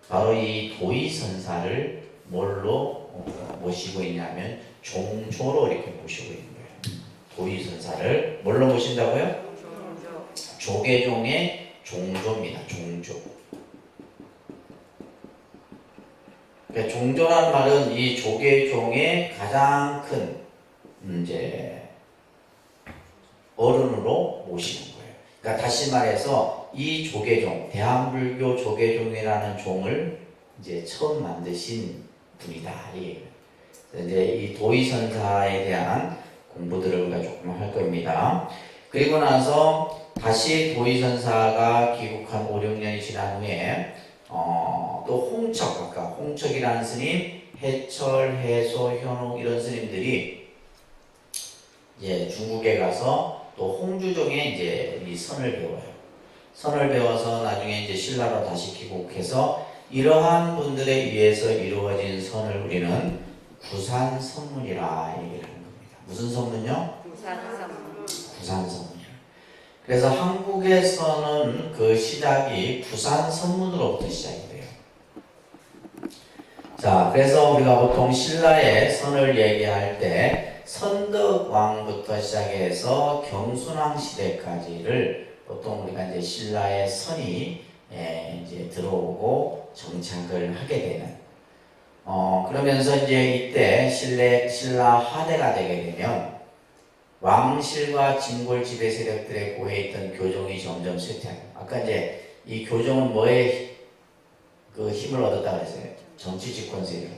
바로 이 도의선사를 뭘로 모시고 있냐면 종조로 이렇게 모시고 있는 거예요. 도의선사를 뭘로 모신다고요? 조계종의 종조입니다. 종조. 그러니까 종조라는 말은 이 조계종의 가장 큰 이제 어른으로 모시는 거예요. 그러니까 다시 말해서 이 조계종, 대한불교 조계종이라는 종을 이제 처음 만드신 분이다. 이제 이 도의선사에 대한 공부들을 우리가 조금 할 겁니다. 그리고 나서 다시 도의선사가 귀국한 5, 6년이 지난 후에 또 홍척, 아까 홍척이라는 스님, 해철, 해소, 현옥 이런 스님들이 이제 중국에 가서 또 홍주종의 이제 이 선을 배워요. 선을 배워서 나중에 이제 신라로 다시 귀국해서 이러한 분들에 의해서 이루어진 선을 우리는 구산선문이라 얘기를 하는 겁니다. 무슨 선문요? 구산선문. 구산선문이요. 그래서 한국에서는 그 시작이 구산선문으로부터 시작이 돼요. 자, 그래서 우리가 보통 신라의 선을 얘기할 때 선덕왕부터 시작해서 경순왕 시대까지를 보통 우리가 이제 신라의 선이 이제 들어오고 정착을 하게 되는 그러면서 이제 이때 신라 하대가 되게 되면 왕실과 진골 지배 세력들의 고에 있던 교종이 점점 쇠퇴하고, 아까 이제 이 교종은 뭐에 그 힘을 얻었다 그랬어요? 정치 집권 세력.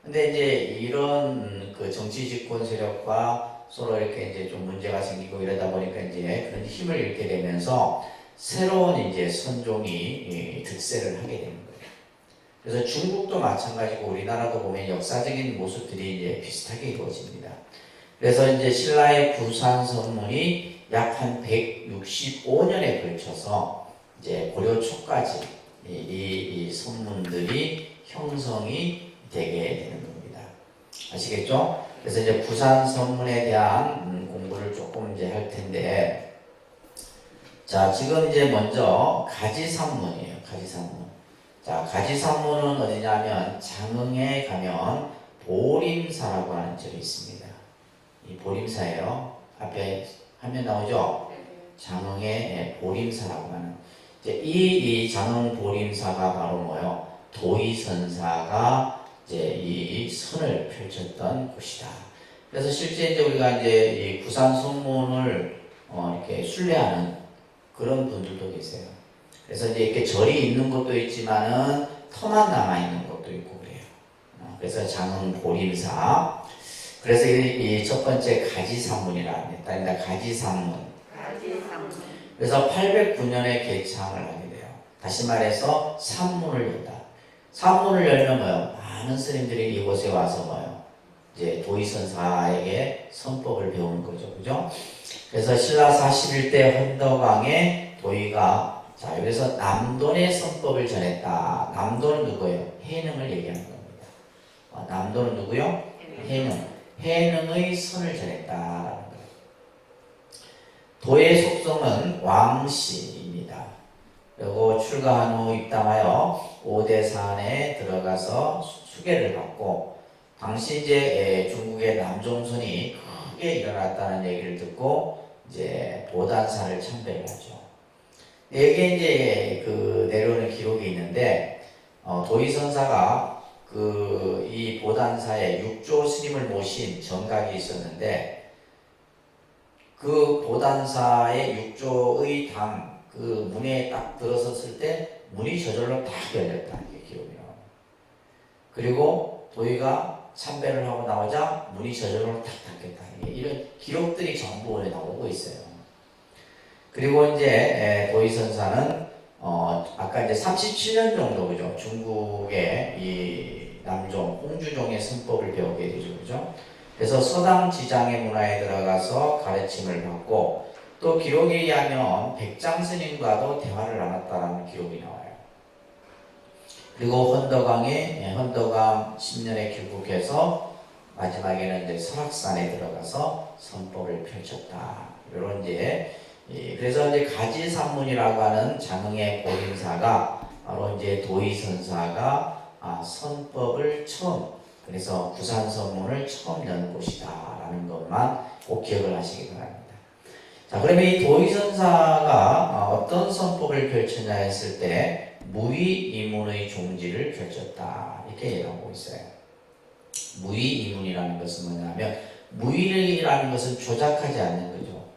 근데 이제 이런 그 정치 집권 세력과 서로 이렇게 이제 좀 문제가 생기고 이러다 보니까 이제 그런 힘을 잃게 되면서 새로운 이제 선종이 득세를 하게 되는 거예요. 그래서 중국도 마찬가지고 우리나라도 보면 역사적인 모습들이 이제 비슷하게 이루어집니다. 그래서 이제 신라의 구산선문이 약 한 165년에 걸쳐서 이제 고려 초까지 이 선문들이 형성이 되게 되는 겁니다. 아시겠죠? 그래서 이제 구산선문에 대한 공부를 조금 이제 할 텐데, 자, 지금 이제 먼저 가지산문이에요. 가지산문. 자, 가지산문은 어디냐면 장흥에 가면 보림사라고 하는 절이 있습니다. 이 보림사예요. 앞에 화면 나오죠? 장흥의 보림사라고 하는. 이제 이 장흥 보림사가 바로 뭐요? 도의선사가 이제 이 선을 펼쳤던 곳이다. 그래서 실제 이제 우리가 이제 이 구산선문을 이렇게 순례하는 그런 분들도 계세요. 그래서 이제 이렇게 절이 있는 곳도 있지만은 터만 남아 있는 곳도 있고 그래요. 그래서 장흥 보림사. 그래서 이 첫 번째 가지산문이라 합니다. 그러니까 가지산문. 그래서 809년에 개창을 하게 돼요. 다시 말해서 산문을 연다. 산문을 열면 뭐요? 많은 스님들이 이곳에 와서 뭐요? 이제 도의선사에게 선법을 배우는 거죠. 그죠? 그래서 신라 41대 헌덕왕의 도의가, 자, 여기서 남돈의 선법을 전했다. 남돈은 누구예요? 해능을 얘기하는 겁니다. 남돈은 누구요? 해능. 해능의 선을 전했다라는 거예요. 도의 속성은 왕씨입니다. 그리고 출가한 후 입당하여 오대산에 들어가서 수계를 받고, 당시 이제 중국의 남종선이 크게 일어났다는 얘기를 듣고 이제 보단사를 참배를 하죠. 여기에 이제 그 내려오는 기록이 있는데, 도의선사가 이 보단사에 육조 스님을 모신 정각이 있었는데, 그 보단사의 육조의 당, 그 문에 딱 들어섰을 때 문이 저절로 딱 열렸다. 이게 기록이 나와요. 그리고 도의가 참배를 하고 나오자 문이 저절로 탁 닫겠다. 이런 기록들이 전부 나오고 있어요. 그리고 이제 도의선사는 아까 이제 37년 정도 그죠? 중국의 이 남종 홍주종의 선법을 배우게 되죠, 그죠? 그래서 서당 지장의 문화에 들어가서 가르침을 받고 또 기록에 의하면 백장 스님과도 대화를 나눴다라는 기록이 나와요. 그리고 헌덕강 10년에 귀국해서 마지막에는 이제 설악산에 들어가서 선법을 펼쳤다. 이런 이제 그래서 이제 가지산문이라고 하는 장흥의 보림사가 바로 이제 도의선사가 선법을 처음 그래서 구산선문을 처음 연 곳이다라는 것만 꼭 기억을 하시기 바랍니다. 자, 그러면 이 도의선사가 어떤 선법을 펼쳤냐 했을 때 무의이문의 종지를 펼쳤다 이렇게 얘기하고 있어요. 무의이문이라는 것은 뭐냐면 무의라는 것은 조작하지 않는 거죠.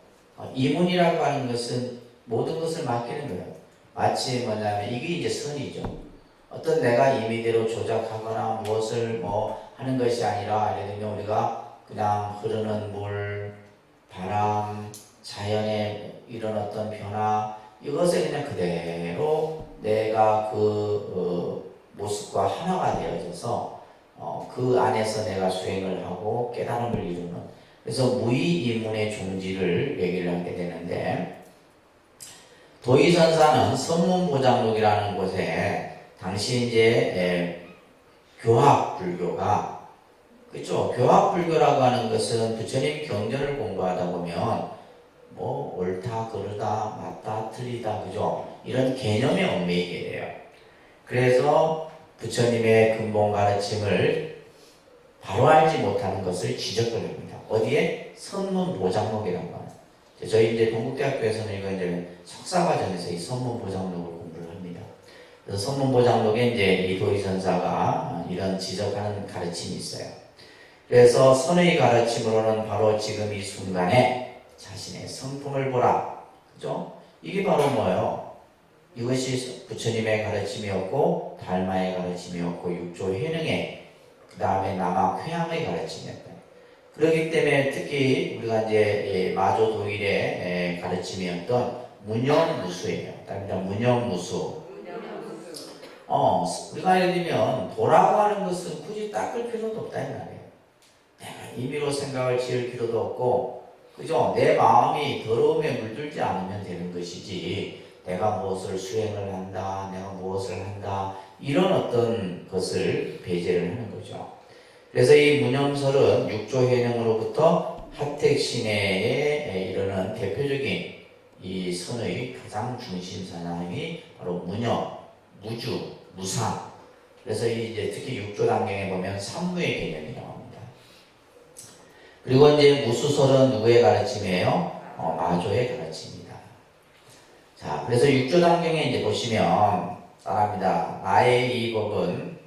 이문이라고 하는 것은 모든 것을 맡기는 거예요. 마치 뭐냐면 이게 이제 선이죠. 어떤 내가 임의대로 조작하거나 무엇을 하는 것이 아니라 예를 들면 우리가 그냥 흐르는 물, 바람, 자연의 이런 어떤 변화 이것을 그냥 그대로 내가 그 모습과 하나가 되어져서 그 안에서 내가 수행을 하고 깨달음을 이루는 그래서 무의이문의 종지를 얘기를 하게 되는데 도의선사는 선문보장록이라는 곳에 당시 이제 교학불교가 그렇죠. 교학불교라고 하는 것은 부처님 경전을 공부하다 보면 뭐 옳다 그르다 맞다 틀리다 그죠 이런 개념에 얽매이게 돼요. 그래서 부처님의 근본 가르침을 바로 알지 못하는 것을 지적을 합니다. 어디에? 선문보장록이라고 합니다. 저희 이제 동국대학교에서는 이거 이제 석사과정에서 이 선문보장록을 공부를 합니다. 그래서 선문보장록에 이제 이 도의선사가 이런 지적하는 가르침이 있어요. 그래서 선의 가르침으로는 바로 지금 이 순간에 자신의 성품을 보라. 그죠? 이게 바로 뭐예요? 이것이 부처님의 가르침이었고 달마의 가르침이었고 육조 해능의 그 다음에 남학 회양의 가르침이었다. 그렇기 때문에 특히 우리가 이제 마조도일의 가르침이었던 문영무수예요. 그러니까 문영무수. 우리가 예를 들면 도라고 하는 것은 굳이 닦을 필요도 없다 이 말이에요. 내가 임의로 생각을 지을 필요도 없고, 그죠? 내 마음이 더러움에 물들지 않으면 되는 것이지. 내가 무엇을 수행을 한다, 내가 무엇을 한다 이런 어떤 것을 배제를 하는 거죠. 그래서 이 문염설은 육조해령으로부터 하택신해에 이르는 대표적인 이 선의 가장 중심 사람이 바로 문염, 무주, 무상. 그래서 이제 특히 육조단경에 보면 삼무의 개념이 나옵니다. 그리고 이제 무수설은 누구의 가르침이에요? 마조의 가르침입니다. 자, 그래서 육조단경에 이제 보시면 따라합니다. 나의 이 법은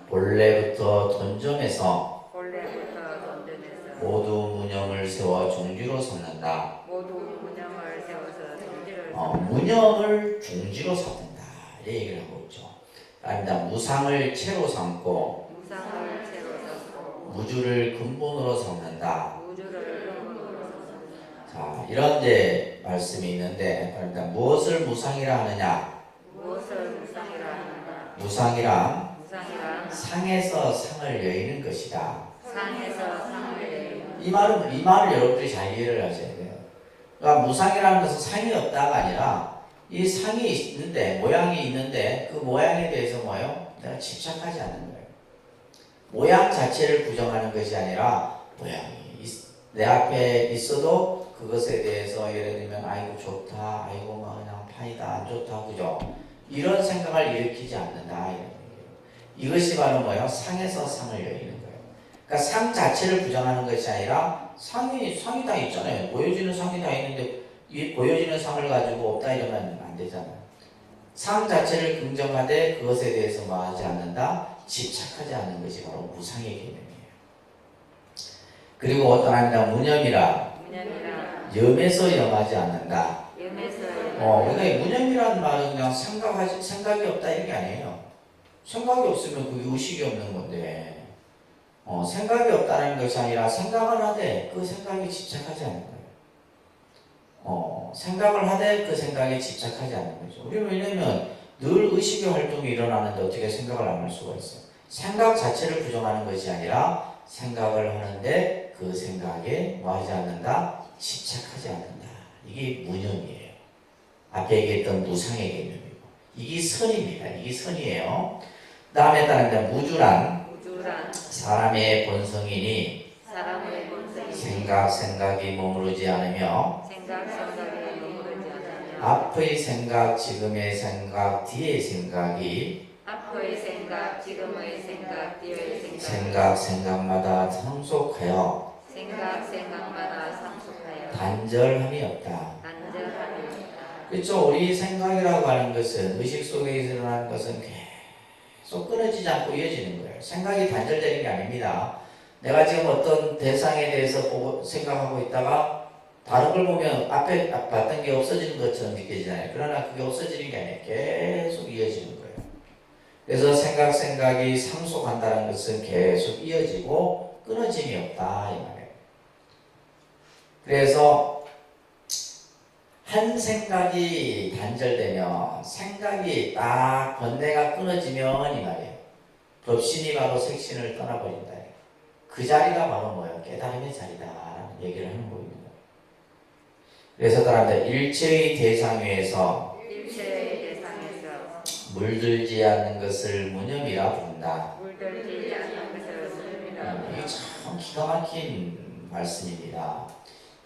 본래부터 돈점에서 모두 무념을 세워 종지로 삼는다. 무념을 종지로 삼는다. 이 얘기를 하고 있죠. 따라합니다. 무상을 채로 삼고 무주를 근본으로 삼는다. 자, 이런 이제 말씀이 있는데, 그러니까 무엇을 무상이라 하느냐? 무상이란 상에서 상을 여의는 것이다. 이 말을 여러분들이 잘 이해를 하셔야 돼요. 그러니까 무상이라는 것은 상이 없다가 아니라 이 상이 있는데, 모양이 있는데 그 모양에 대해서 뭐예요? 내가 집착하지 않는 거예요. 모양 자체를 부정하는 것이 아니라 모양이 내 앞에 있어도 그것에 대해서 예를 들면 아이고 좋다, 아이고 뭐 그냥 판이다, 안 좋다, 그죠? 이런 생각을 일으키지 않는다. 이것이 바로 뭐예요? 상에서 상을 여의는 거예요. 그러니까 상 자체를 부정하는 것이 아니라 상이 다 있잖아요. 보여지는 상이 다 있는데 이 보여지는 상을 가지고 없다 이러면 안 되잖아요. 상 자체를 긍정하되 그것에 대해서 뭐 하지 않는다? 집착하지 않는 것이 바로 무상의 개념이에요. 그리고 어떤 합니다. 무념이라 염에서 염하지 않는다. 그러니까 무념이라는 말은 그냥 생각이 없다 이게 아니에요. 생각이 없으면 그게 의식이 없는 건데 생각이 없다는 것이 아니라 생각을 하되 그 생각에 집착하지 않는 거예요. 생각을 하되 그 생각에 집착하지 않는 거죠. 우리는 왜냐면 늘 의식의 활동이 일어나는데 어떻게 생각을 안 할 수가 있어요. 생각 자체를 부정하는 것이 아니라 생각을 하는데 그 생각에 뭐 하지 않는다? 집착하지 않는다. 이게 무념이에요. 앞에 얘기했던 무상의 개념이고 이게 선입니다. 이게 선이에요. 그 다음에 따르면 무주란 사람의 본성이니 생각이 머무르지 않으며 앞의 생각, 지금의 생각, 뒤의 생각이 지금의 생각, 뒤의 생각마다 상속하여 단절함이 없다. 그렇죠. 우리 생각이라고 하는 것은 의식 속에 일어나는 것은 계속 끊어지지 않고 이어지는 거예요. 생각이 단절되는 게 아닙니다. 내가 지금 어떤 대상에 대해서 보고 생각하고 있다가 다른 걸 보면 앞에 봤던 게 없어지는 것처럼 느껴지잖아요. 그러나 그게 없어지는 게 아니에요. 계속 이어지는 거예요. 그래서 생각이 상속한다는 것은 계속 이어지고 끊어짐이 없다 이 말이에요. 그래서 한 생각이 단절되면 생각이 딱 번뇌가 끊어지면 이 말이에요. 법신이 바로 색신을 떠나버린다. 그 자리가 바로 뭐예요? 깨달음의 자리다라는 얘기를 하는 거입니다. 그래서 사람들 일체의 대상 위에서 물들지 않는 것을 무념이라 부른다. 이게 참 기가 막힌 말씀입니다.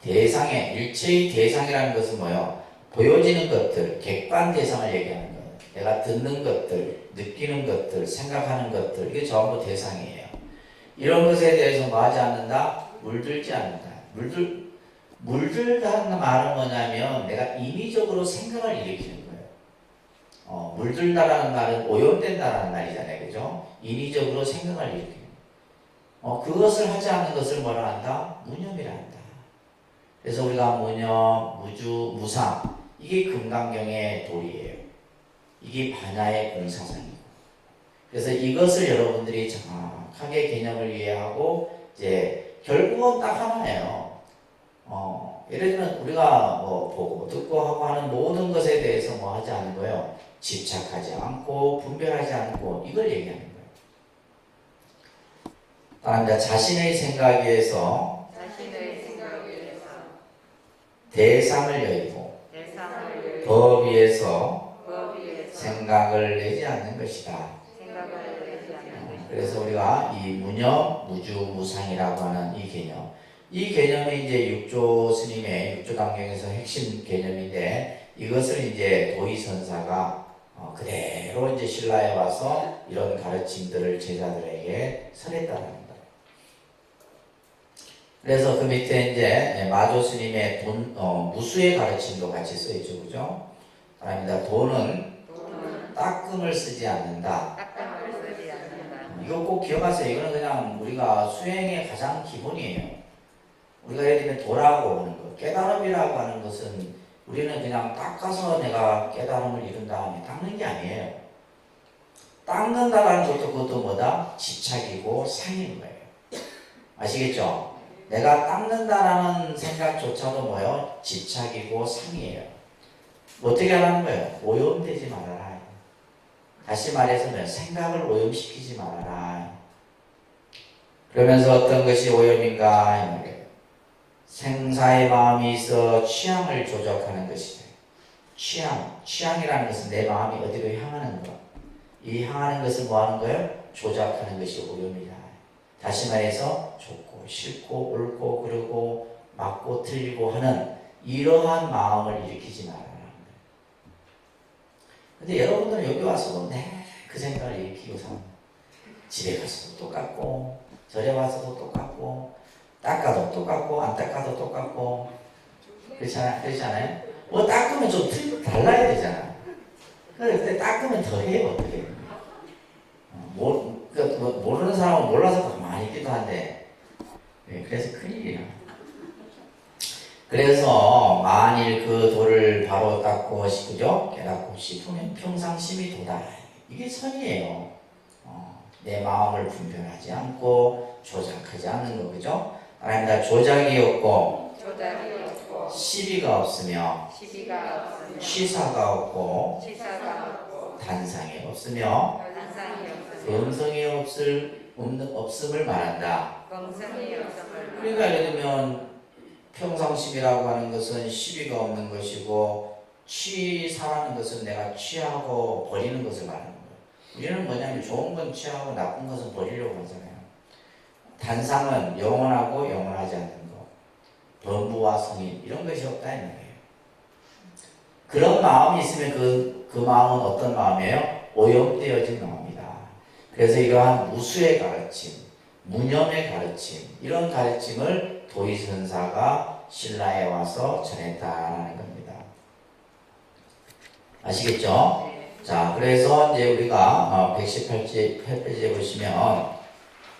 일체의 대상이라는 것은 뭐예요? 보여지는 것들, 객관 대상을 얘기하는 거예요. 내가 듣는 것들, 느끼는 것들, 생각하는 것들, 이게 전부 대상이에요. 이런 것에 대해서 뭐 하지 않는다? 물들지 않는다. 물들다는 말은 뭐냐면 내가 인위적으로 생각을 일으키는 거예요. 물들다라는 말은 오염된다라는 말이잖아요. 그죠? 인위적으로 생각을 일으키는 거예요. 그것을 하지 않는 것을 뭐라 한다? 무념이라 한다. 그래서 우리가 무념, 무주, 무상 이게 금강경의 도리예요. 이게 반야의 공사상이고. 그래서 이것을 여러분들이 정확하게 개념을 이해하고 이제 결국은 딱 하나예요. 예를 들면 우리가 뭐 보고 듣고 하고 하는 모든 것에 대해서 뭐 하지 않는 거예요. 집착하지 않고 분별하지 않고 이걸 얘기하는 거예요. 다음 자신의 생각에 의해서 대상을 여의고 법 위에서 생각을 내지 않는 것이다. 그래서 우리가 이 무념, 무주, 무상이라고 하는 이 개념이 이제 육조 스님의 육조단경에서 핵심 개념인데 이것을 이제 도의선사가 그대로 이제 신라에 와서 이런 가르침들을 제자들에게 설했다는 겁니다. 그래서 그 밑에 이제 마조 스님의 무수의 가르침도 같이 써있죠, 그죠? 아닙니다. 돈은 따끔을 쓰지 않는다. 이거 꼭 기억하세요. 이거는 그냥 우리가 수행의 가장 기본이에요. 우리가 예를 들면 도라고 하는 것, 깨달음이라고 하는 것은 우리는 그냥 닦아서 내가 깨달음을 이룬 다음에 닦는 게 아니에요. 닦는다라는 것도 그것도 뭐다? 집착이고 상인 거예요. 아시겠죠? 내가 닦는다라는 생각조차도 뭐예요? 집착이고 상이에요. 어떻게 하라는 거예요? 오염되지 말아라. 다시 말해서 생각을 오염시키지 말아라. 그러면서 어떤 것이 오염인가? 이 말이에요. 생사의 마음이 있어 취향을 조작하는 것이다. 취향이라는 것은 내 마음이 어디로 향하는 것. 이 향하는 것을 뭐 하는 거예요? 조작하는 것이 오염이다. 다시 말해서 좋고 싫고 옳고 그르고 맞고 틀리고 하는 이러한 마음을 일으키지 말아라. 근데 여러분들은 여기 와서도 그 생각을 일으키고 삽니다. 집에 가서도 똑같고 절에 와서도 똑같고 닦아도 똑같고 안 닦아도 똑같고 그렇지 않아요? 뭐 닦으면 좀 달라야 되잖아. 근데 닦으면 더 해요. 어떻게? 모르는 사람은 몰라서 가만히 있기도 한데 그래서 큰일이야. 그래서 만일 그 돌을 바로 닦고 그죠? 깨닫고 싶으면 평상심이 도다. 이게 선이에요. 내 마음을 분별하지 않고 조작하지 않는 거, 그죠? 하나님 조작이 없고 조작이 없고 시비가 없으며 시비가 없으며 취사가 없고 취사가 없고 단상이 없으며 단상이 없으며 음성이 없음을 말한다. 공성이 없음을 그러니까 예를 들면 평상심이라고 하는 것은 시비가 없는 것이고 취사라는 것은 내가 취하고 버리는 것을 말하는 거예요. 우리는 뭐냐면 좋은 건 취하고 나쁜 것은 버리려고 하잖아요. 단상은 영원하고 영원하지 않는 것, 범부와 성인 이런 것이 없다는 거예요. 그런 마음이 있으면 그 마음은 어떤 마음이에요? 오염되어진 마음이다. 그래서 이러한 무수의 가르침, 무념의 가르침, 이런 가르침을 도의선사가 신라에 와서 전했다라는 겁니다. 아시겠죠? 자, 그래서 이제 우리가 118페이지에 보시면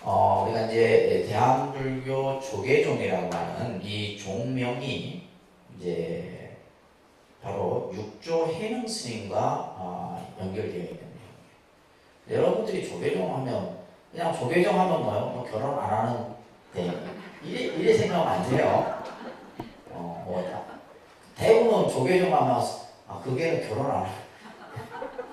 우리가 이제 대한불교 조계종이라고 하는 이 종명이 이제 바로 육조 해능 스님과 연결되어 있는 거예요. 여러분들이 조계종 하면 그냥 조계종 하면 뭐요? 뭐 결혼 안 하는 데 이래 생각하면 안 돼요. 대부분 조계종 하면 그게는 결혼 안 하는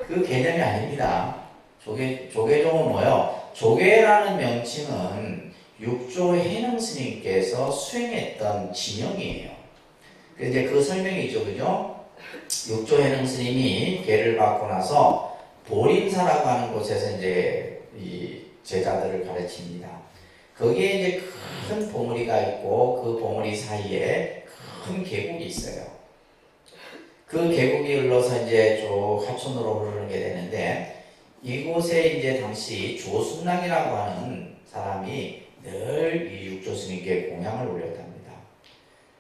그 개념이 아닙니다. 조계종은 뭐예요? 조계라는 명칭은 육조 해능 스님께서 수행했던 진영이에요. 근데 그 설명이 있죠, 그죠? 육조 해능 스님이 계를 받고 나서 보림사라고 하는 곳에서 이제 이 제자들을 가르칩니다. 거기에 이제 큰 봉우리가 있고 그 봉우리 사이에 큰 계곡이 있어요. 그 계곡이 흘러서 이제 쭉 하천으로 흐르게 되는데 이곳에 이제 당시 조순랑이라고 하는 사람이 늘 이 육조 스님께 공양을 올렸답니다.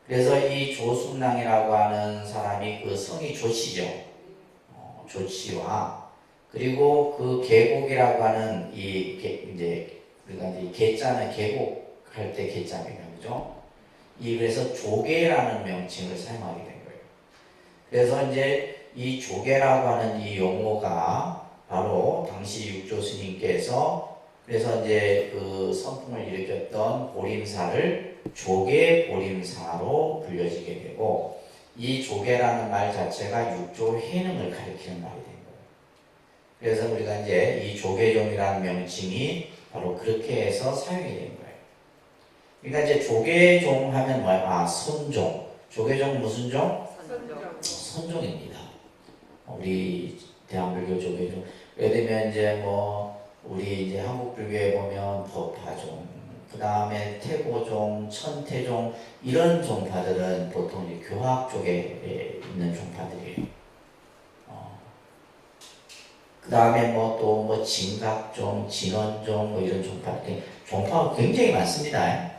그래서 이 조순랑이라고 하는 사람이 그 성이 조치죠. 조치와 그리고 그 계곡이라고 하는 이제 우리가 이제 계자는 계곡 할 때 계자입니다, 그죠? 그래서 조계라는 명칭을 사용하게 된 거예요. 그래서 이제 이 조계라고 하는 이 용어가 바로 당시 육조 스님께서 그래서 이제 그 선풍을 일으켰던 보림사를 조계 보림사로 불려지게 되고 이 조계라는 말 자체가 육조 해능을 가리키는 말이 된 거예요. 그래서 우리가 이제 이 조계종이라는 명칭이 바로 그렇게 해서 사용이 된 거예요. 그러니까 이제 조계종 하면 뭐야? 선종. 조계종 무슨 종? 선종입니다. 우리 대한불교 조계종. 예를 들면 이제 뭐 우리 이제 한국불교에 보면 법화종, 그 다음에 태고종, 천태종 이런 종파들은 보통 이제 교학 쪽에 있는 종파들이에요. 그 다음에 뭐 또 뭐 진각종, 진원종 뭐 이런 종파가 굉장히 많습니다.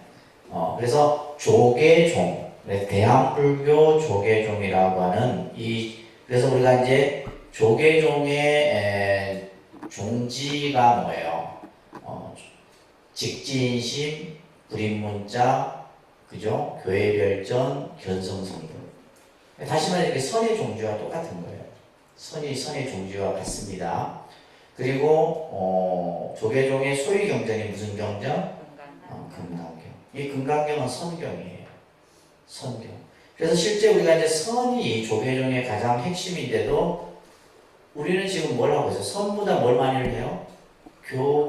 그래서 조계종, 대한불교 조계종이라고 하는 그래서 우리가 이제 조계종의 종지가 뭐예요? 직지인심, 불인문자, 그죠? 교회별전, 견성성불. 다시 말해 선의 종지와 똑같은 거예요. 선의 종지와 같습니다. 그리고 조계종의 소위 경전이 무슨 경전? 금강경. 이 금강경은 선경이에요. 선경. 그래서 실제 우리가 이제 선이 조계종의 가장 핵심인데도 우리는 지금 뭘 하고 있어요? 선보다 뭘 많이 해요? 교도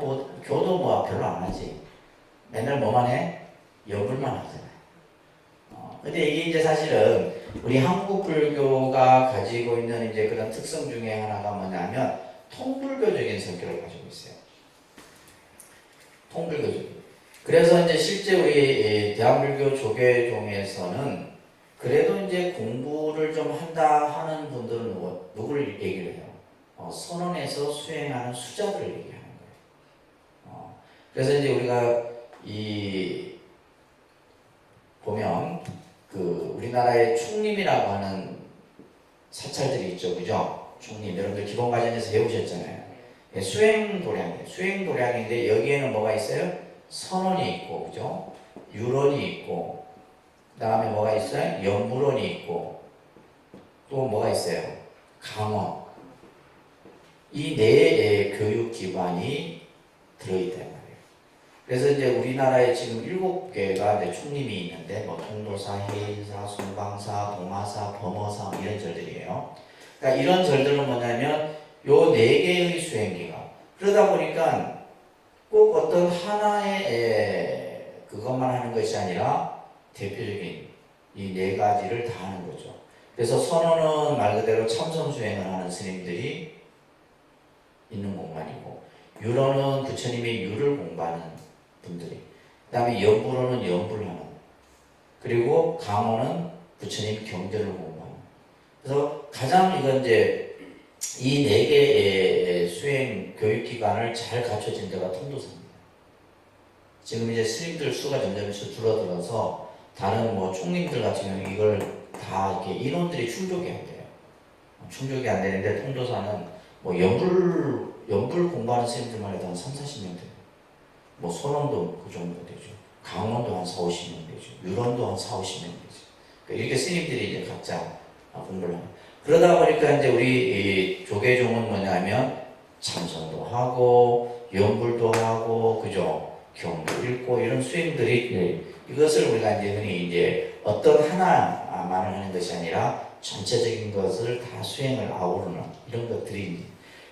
뭐 별로 안 하지. 맨날 뭐만 해? 연불만 하잖아요. 근데 이게 이제 사실은 우리 한국 불교가 가지고 있는 이제 그런 특성 중에 하나가 뭐냐면 통불교적인 성격을 가지고 있어요. 통불교적인. 그래서 이제 실제 우리 대한불교 조계종에서는 그래도 이제 공부를 좀 한다 하는 분들은 누구를 얘기를 해요? 선원에서 수행하는 수자들을 얘기하는 거예요. 그래서 이제 우리가 보면 우리나라의 총림이라고 하는 사찰들이 있죠, 그죠? 총림 여러분들 기본 과정에서 배우셨잖아요. 수행도량이에요. 수행도량인데 여기에는 뭐가 있어요? 선원이 있고, 그죠? 유론이 있고, 그 다음에 뭐가 있어요? 연불원이 있고, 또 뭐가 있어요? 강원. 이 네 교육기관이 들어있다 말이에요. 그래서 이제 우리나라에 지금 7개가 이제 총림이 있는데 뭐 통도사, 해인사, 송방사, 동화사, 범어사 이런 절들이에요. 그러니까 이런 절들은 뭐냐면 요 4개의 수행기가 그러다 보니까 꼭 어떤 하나의 그것만 하는 것이 아니라 대표적인 이 4가지를 다 하는 거죠. 그래서 선언은 말 그대로 참선 수행을 하는 스님들이 있는 공간이고, 유로는 부처님의 유를 공부하는 분들이, 그 다음에 연불로는 연불을 하는, 그리고 강호는 부처님 경전을 공부하는. 그래서 가장 이건 이제 이 4개의 수행 교육기관을 잘 갖춰진 데가 통도사입니다. 지금 이제 스님들 수가 점점 줄어들어서 다른 뭐 총림들 같은 경우 이걸 다 이렇게 인원들이 충족이 안 돼요. 충족이 안 되는데 통도사는 뭐 연불 공부하는 스님들만 해도 한 3, 40명 돼요. 뭐 선원도 그 정도 되죠. 강원도 한 4, 50명 되죠. 유론도 한 4, 50명 되죠. 그러니까 이렇게 스님들이 이제 각자 공부를 하는. 그러다 보니까 이제 우리 이 조계종은 뭐냐면 참선도 하고 연불도 하고 그죠. 경도 읽고 이런 수행들이 이것을 우리가 이제 흔히 이제 어떤 하나만을 하는 것이 아니라 전체적인 것을 다 수행을 아우르는 이런 것들이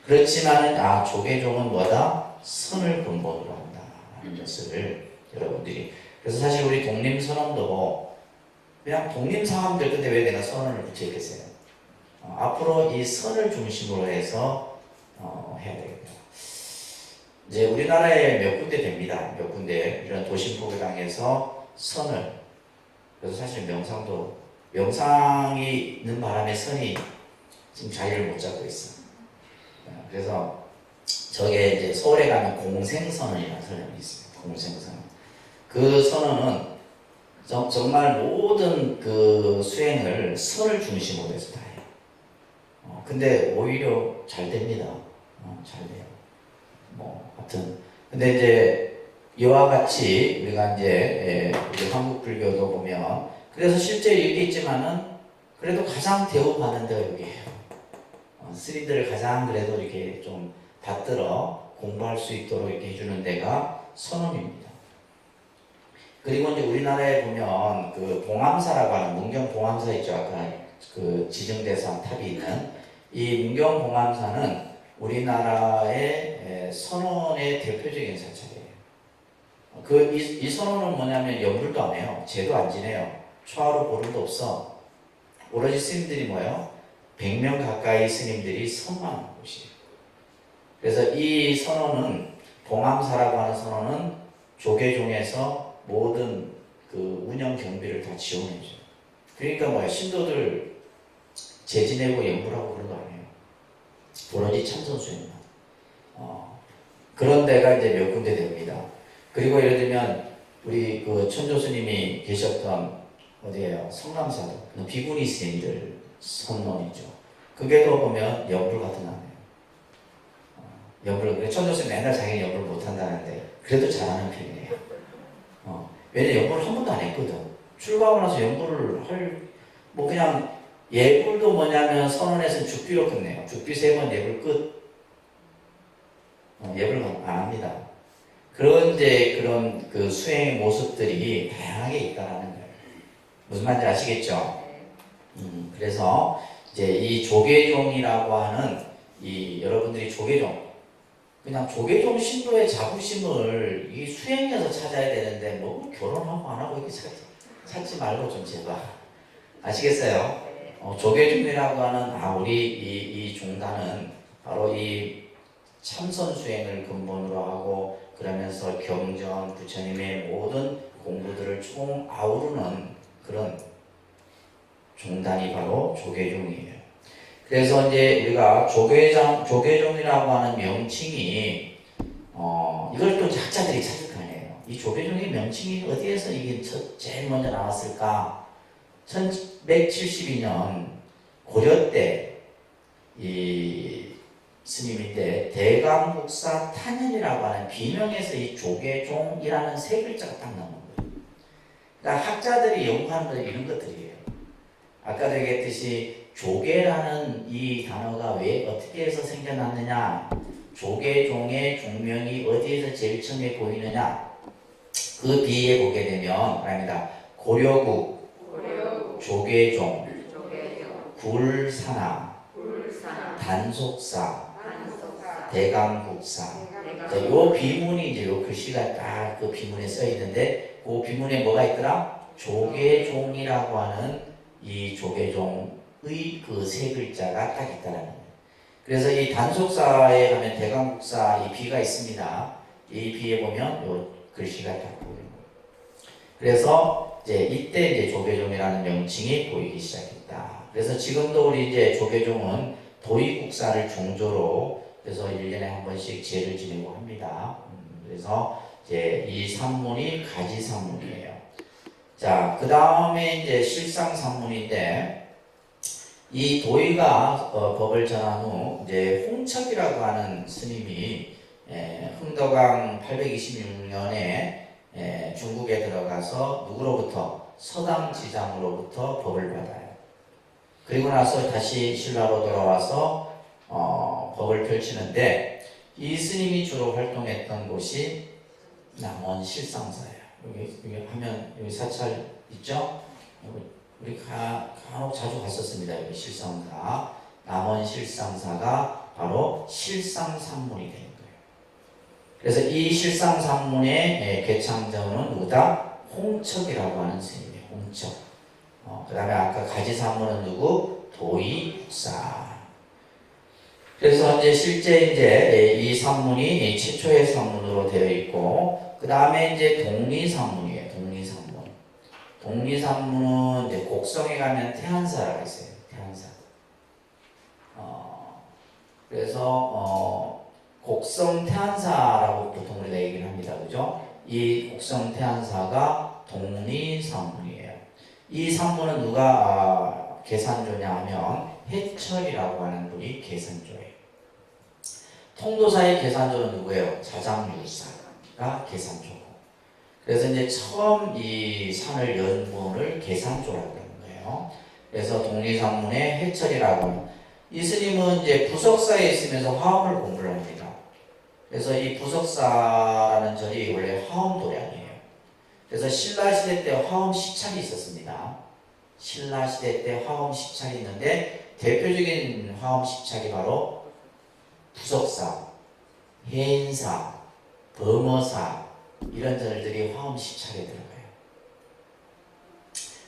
그렇지만은 조계종은 뭐다? 선을 근본으로 한다는 것을 여러분들이 그래서 사실 우리 독림선언도 그냥 독림상함될 건데 왜 내가 선언을 붙여있겠어요? 앞으로 이 선을 중심으로 해서 해야 되겠다. 이제 우리나라에 몇 군데 됩니다. 몇 군데 이런 도심포교당에서 선을 그래서 사실 명상이 있는 바람에 선이 지금 자리를 못 잡고 있어. 그래서 저게 이제 서울에 가면 공생선언이라는 선언이 있어요. 공생선언. 그 선언은 정말 모든 그 수행을 선을 중심으로 해서 다 해요. 근데 오히려 잘 됩니다. 잘 돼요. 하여튼. 근데 이제 이와 같이 우리가 이제 우리 한국 불교도 보면 그래서 실제 이렇게 있지만은 그래도 가장 대우받는 데가 여기예요. 스님들을 가장 그래도 이렇게 좀 받들어 공부할 수 있도록 이렇게 해주는 데가 선원입니다. 그리고 이제 우리나라에 보면 그 봉암사라고 하는 문경 봉암사 있죠. 아까 그 지정대사 탑이 있는 이 문경 봉암사는 우리나라의 선원의 대표적인 사찰이에요. 이 선원은 뭐냐면 연불도 안 해요. 제도 안 지내요. 초하루 보름도 없어. 오로지 스님들이 뭐예요? 100명 가까이 스님들이 선망하는 곳이에요. 그래서 이 선원은 봉암사라고 하는 선원은 조계종에서 모든 그 운영 경비를 다 지원해줘요. 그러니까 뭐야 신도들 재지내고 연불하고 그런 거 아니에요. 오로지 참선 수행만. 그런 데가 이제 몇 군데 됩니다. 그리고 예를 들면 우리 그 천조스님이 계셨던 어디에요? 성남사도 비구니 스님들 선론이죠. 그게도 보면 연불 같은 거 아니에요. 연불 천조스님 맨날 자기 연불 못한다는데 그래도 잘하는 편이에요. 왜냐면 연불을 한 번도 안 했거든. 출가하고 나서 연불을 뭐 그냥 예불도 뭐냐면 선언에서는 죽비로 끝내요. 죽비 3번 예불 끝. 예불 안 합니다. 그런데 그런 그 수행의 모습들이 다양하게 있다라는 거예요. 무슨 말인지 아시겠죠? 그래서 이제 이 조계종이라고 하는 여러분들이 조계종 그냥 조계종 신도의 자부심을 이 수행에서 찾아야 되는데 뭐 결혼하고 안 하고 이렇게 찾지 말고 좀 제발 아시겠어요? 조계종이라고 하는 우리 이 종단은 바로 이 참선 수행을 근본으로 하고 그러면서 경전 부처님의 모든 공부들을 총 아우르는 그런 종단이 바로 조계종이에요. 그래서 이제 우리가 조계종이라고 하는 명칭이 이걸 또 학자들이 찾을 거 아니에요. 이 조계종의 명칭이 어디에서 이게 제일 먼저 나왔을까? 1172년 고려 때 이 스님인데 대감국사 탄현이라고 하는 비명에서 이 조계종이라는 3글자가 딱 나오는 거예요. 그러니까 학자들이 연구하는 건 이런 것들이에요. 아까도 얘기했듯이 조계라는 이 단어가 왜 어떻게 해서 생겨났느냐 조계종의 종명이 어디에서 제일 처음에 보이느냐? 그 비에 보게 되면 말합니다. 고려국, 조계종, 굴산암, 단속사, 대강국사. 자, 요 비문이 이제 요 글씨가 딱 그 비문에 써 있는데 그 비문에 뭐가 있더라? 조계종이라고 하는 이 조계종의 그 세 글자가 딱 있다라는 거예요. 그래서 이 단속사에 가면 대강국사 이 비가 있습니다. 이 비에 보면 요 글씨가 딱 보이는 거예요. 그래서 이제 이때 이제 조계종이라는 명칭이 보이기 시작했다. 그래서 지금도 우리 이제 조계종은 도의국사를 종조로 그래서 1년에 한 번씩 제를 지내고 합니다. 그래서 이제 이 산문이 가지산문이에요. 자, 그 다음에 이제 실상산문인데 이 도의가 법을 전한 후 이제 홍척이라고 하는 스님이 흥덕왕 826년에 중국에 들어가서 누구로부터 서당지장으로부터 법을 받아요. 그리고 나서 다시 신라로 돌아와서 법을 펼치는데 이 스님이 주로 활동했던 곳이 남원 실상사예요. 여기 하면 여기 사찰 있죠? 우리 간혹 자주 갔었습니다. 여기 실상사. 남원 실상사가 바로 실상산문이 되는 거예요. 그래서 이 실상산문의 개창자는 누구다? 홍척이라고 하는 스님이에요. 홍척. 그 다음에 아까 가지산문은 누구? 도의국사. 그래서 이제 실제 이제 이 산문이 최초의 산문으로 되어 있고, 그 다음에 이제 독리산문이에요. 독리산문. 독리산문은 이제 곡성에 가면 태안사라가 있어요. 태안사. 그래서 곡성 태안사라고 보통 우리가 얘기를 합니다. 그죠? 이 곡성 태안사가 독리산문이에요. 이 산문은 누가 계산조냐 하면 해철이라고 하는 분이 계산조예요. 통도사의 계산조는 누구예요? 자장유사가 계산조고. 그래서 이제 처음 이 산을 연 분을 계산조라고 하는 거예요. 그래서 독리산문의 해철이라고 하는 이 스님은 이제 부석사에 있으면서 화엄을 공부를 합니다. 그래서 이 부석사라는 절이 원래 화엄도량이에요. 그래서 신라시대 때 화엄 시찰이 있었습니다. 신라시대 때 화엄 시찰이 있는데 대표적인 화엄 시찰이 바로 부석사, 해인사, 범어사 이런 절들이 화엄 시찰에 들어가요.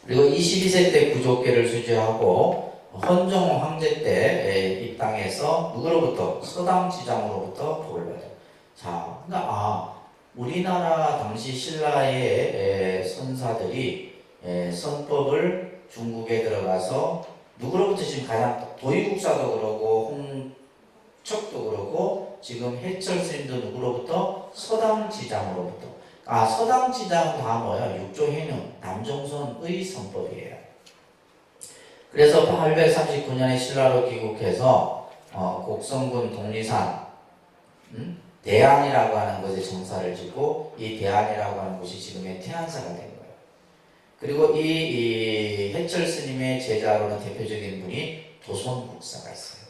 그리고 22세 때 구족계를 수주하고 헌정 황제 때 이 땅에서 누구로부터? 서당지장으로부터 법을 받아요. 자, 그러니까 우리나라 당시 신라의 선사들이 선법을 중국에 들어가서 누구로부터 지금 가장 도의국사도 그러고 홍척도 그러고 지금 해철 스님도 누구로부터? 서당지장으로부터. 서당지장은 다 뭐예요? 육조해능 남종선의 선법이에요. 그래서 839년에 신라로 귀국해서 곡성군 독리산 대안이라고 하는 곳에 정사를 짓고 이 대안이라고 하는 곳이 지금의 태안사가 된 거예요. 그리고 이 해철 스님의 제자로는 대표적인 분이 도손국사가 있어요.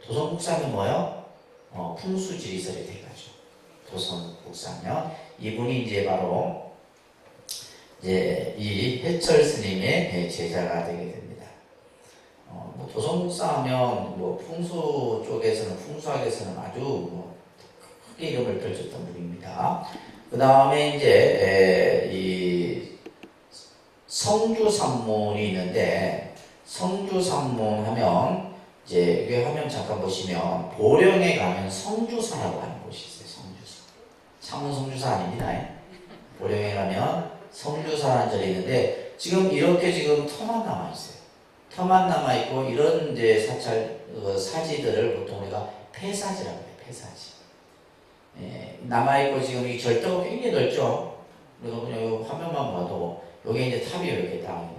도손국사는 뭐예요? 풍수지리설이 돼가지고 도손국사면 이분이 이제 바로 이제 이 해철 스님의 제자가 되게 됩니다. 도손국사 하면 풍수 쪽에서는 풍수학에서는 아주 크게 이름을 펼쳤던 분입니다. 그 다음에 이제 이 성주산문이 있는데 성주산문 하면 이제 여기 화면 잠깐 보시면 보령에 가면 성주사라고 하는 곳이 있어요. 성주사. 창원 성주사 아닙니다. 보령에 가면 성주사라는 절이 있는데 지금 이렇게 지금 터만 남아 있어요. 터만 남아 있고 이런 이제 사지들을 보통 우리가 폐사지라고 해요. 폐사지. 남아 있고 지금 이 절도가 굉장히 넓죠. 그래서 그냥 이 화면만 봐도 여기 이제 탑이 이렇게 나와 있는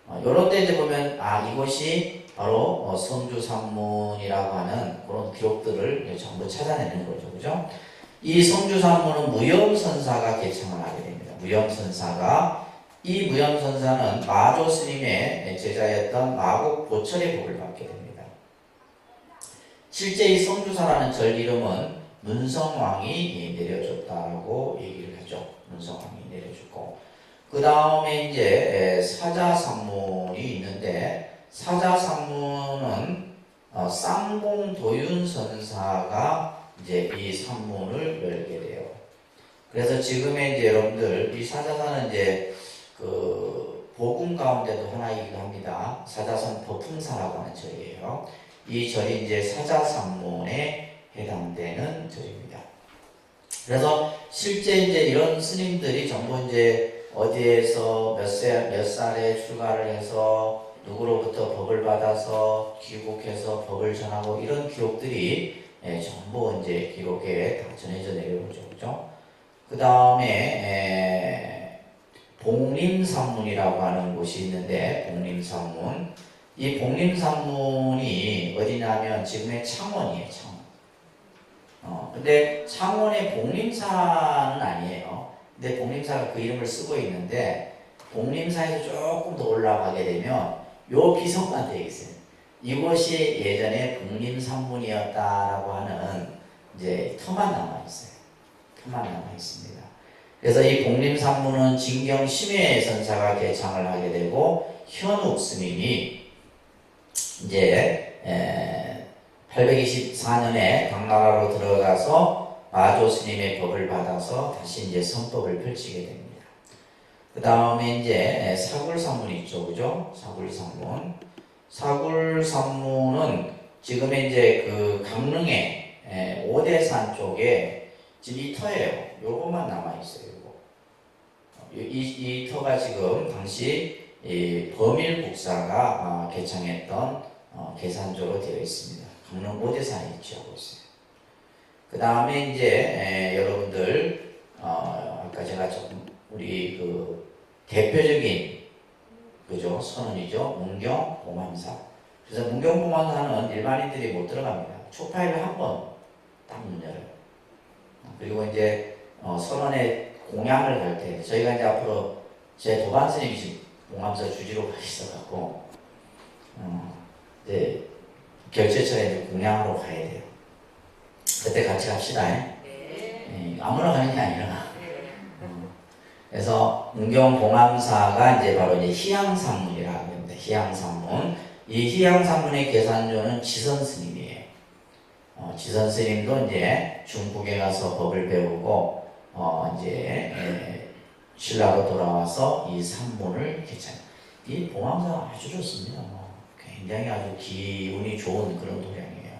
거예요. 이런 데 이제 보면 이것이 바로 성주산문이라고 하는 그런 기록들을 전부 찾아내는 거죠. 그죠? 이 성주산문은 무염선사가 개창을 하게 됩니다. 무염선사가 이 무염선사는 마조 스님의 제자였던 마곡 보철의 복을 받게 됩니다. 실제 이 성주사라는 절 이름은 문성왕이 내려줬다고 얘기를 하죠. 문성왕이 내려주고 그 다음에 이제 사자상문이 있는데 사자상문은 쌍봉도윤 선사가 이제 이 산문을 열게 돼요. 그래서 지금의 이제 여러분들 이 사자산은 이제 그 복음 가운데도 하나이기도 합니다. 사자산 법풍사라고 하는 절이에요. 이 절이 이제 사자산문에 해당되는 절입니다. 그래서 실제 이제 이런 스님들이 전부 이제 어디에서 몇 살에 출가를 해서 누구로부터 법을 받아서 귀국해서 법을 전하고 이런 기록들이 전부 이제 기록에 다 전해져 내려오죠. 그죠? 그 다음에 봉림산문이라고 하는 곳이 있는데 봉림산문 이 봉림산문이 어디냐면 지금의 창원이에요. 창원. 근데 창원의 봉림사는 아니에요. 근데 봉림사가 그 이름을 쓰고 있는데 봉림사에서 조금 더 올라가게 되면 요 비석만 되어 있어요. 이곳이 예전에 봉림산문이었다라고 하는 이제 터만 남아 있어요. 터만 남아 있습니다. 그래서 이 봉림산문은 진경 심해 선사가 개창을 하게 되고 현욱 스님이 이제 824년에 당나라로 들어가서 마조 스님의 법을 받아서 다시 이제 선법을 펼치게 됩니다. 그 다음에 이제 사굴산문이 있죠, 그죠? 사굴산문. 사굴산문은 지금의 이제 그 강릉의 오대산 쪽에 지금 이 터예요. 요것만 남아 있어요. 이 터가 지금 당시 이 범일국사가 개창했던 계산조로 되어 있습니다. 강릉 오대산에 위치하고 있어요. 그 다음에 이제 여러분들 아까 제가 조금 우리 그 대표적인 그죠 선언이죠. 문경 봉암사. 그래서 문경 봉암사는 일반인들이 못 들어갑니다. 초파일을 한 번 딱 문 열어요. 그리고 이제 선언에 공양을 갈 때 저희가 이제 앞으로 제 도반 스님이 지금 봉암사 주지로 가 있어갖고 이제 결제처에 이제 공양하러 가야 돼요. 그때 같이 갑시다. 네. 아무나 가는 게 아니라. 그래서 문경 봉암사가 이제 바로 이제 희양산문이라고 합니다. 희양산문. 이 희양산문의 계산조는 지선 스님이에요. 지선 스님도 이제 중국에 가서 법을 배우고 이제 신라로 돌아와서 이 산문을 개창. 이 봉암사 아주 좋습니다. 굉장히 아주 기운이 좋은 그런 도량이에요.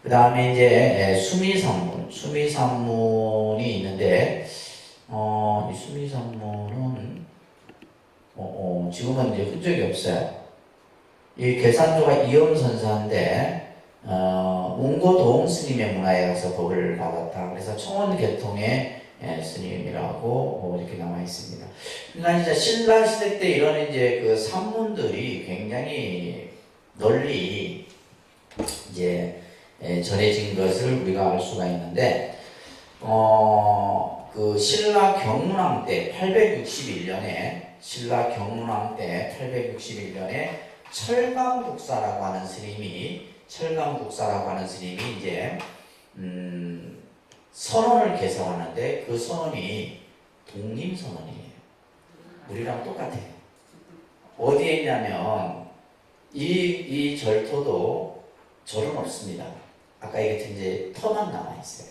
그 다음에 이제 수미산문. 수미산문이 있는데 이 수미산문은 지금은 이제 흔적이 없어요. 이 계산조가 이엄선사인데 웅고도웅 스님의 문화에 가서 법을 받았다. 그래서 청원계통의 스님이라고 이렇게 남아 있습니다. 그러니까 이제 신라 시대 때 이런 이제 그 산문들이 굉장히 널리 이제 전해진 것을 우리가 알 수가 있는데 그 신라 경문왕 때 861년에 신라 경문왕 때 861년에 철강국사라고 하는 스님이 이제 선언을 개설하는데 그 선언이 독림선언이에요. 우리랑 똑같아요. 어디에 있냐면 이 절토도 절은 없습니다. 아까 얘기했던 이제 터만 남아 있어요.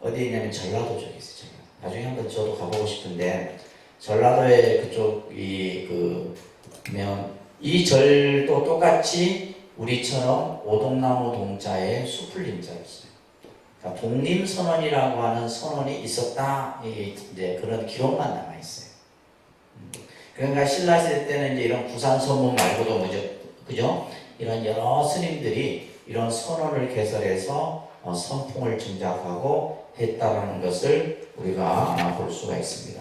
어디에 있냐면 전라도 쪽에 있어요. 나중에 한번 저도 가보고 싶은데 전라도의 그쪽이 이 절도 똑같이 우리처럼 오동나무 동자에 수풀림자 있어요. 그러니까 독림선언이라고 하는 선언이 있었다. 이제 그런 기록만 남아 있어요. 그러니까 신라 시대 때는 이제 이런 구산선문 말고도 그죠? 이런 여러 스님들이 이런 선언을 개설해서 선풍을 증작하고 했다라는 것을 우리가 볼 수가 있습니다.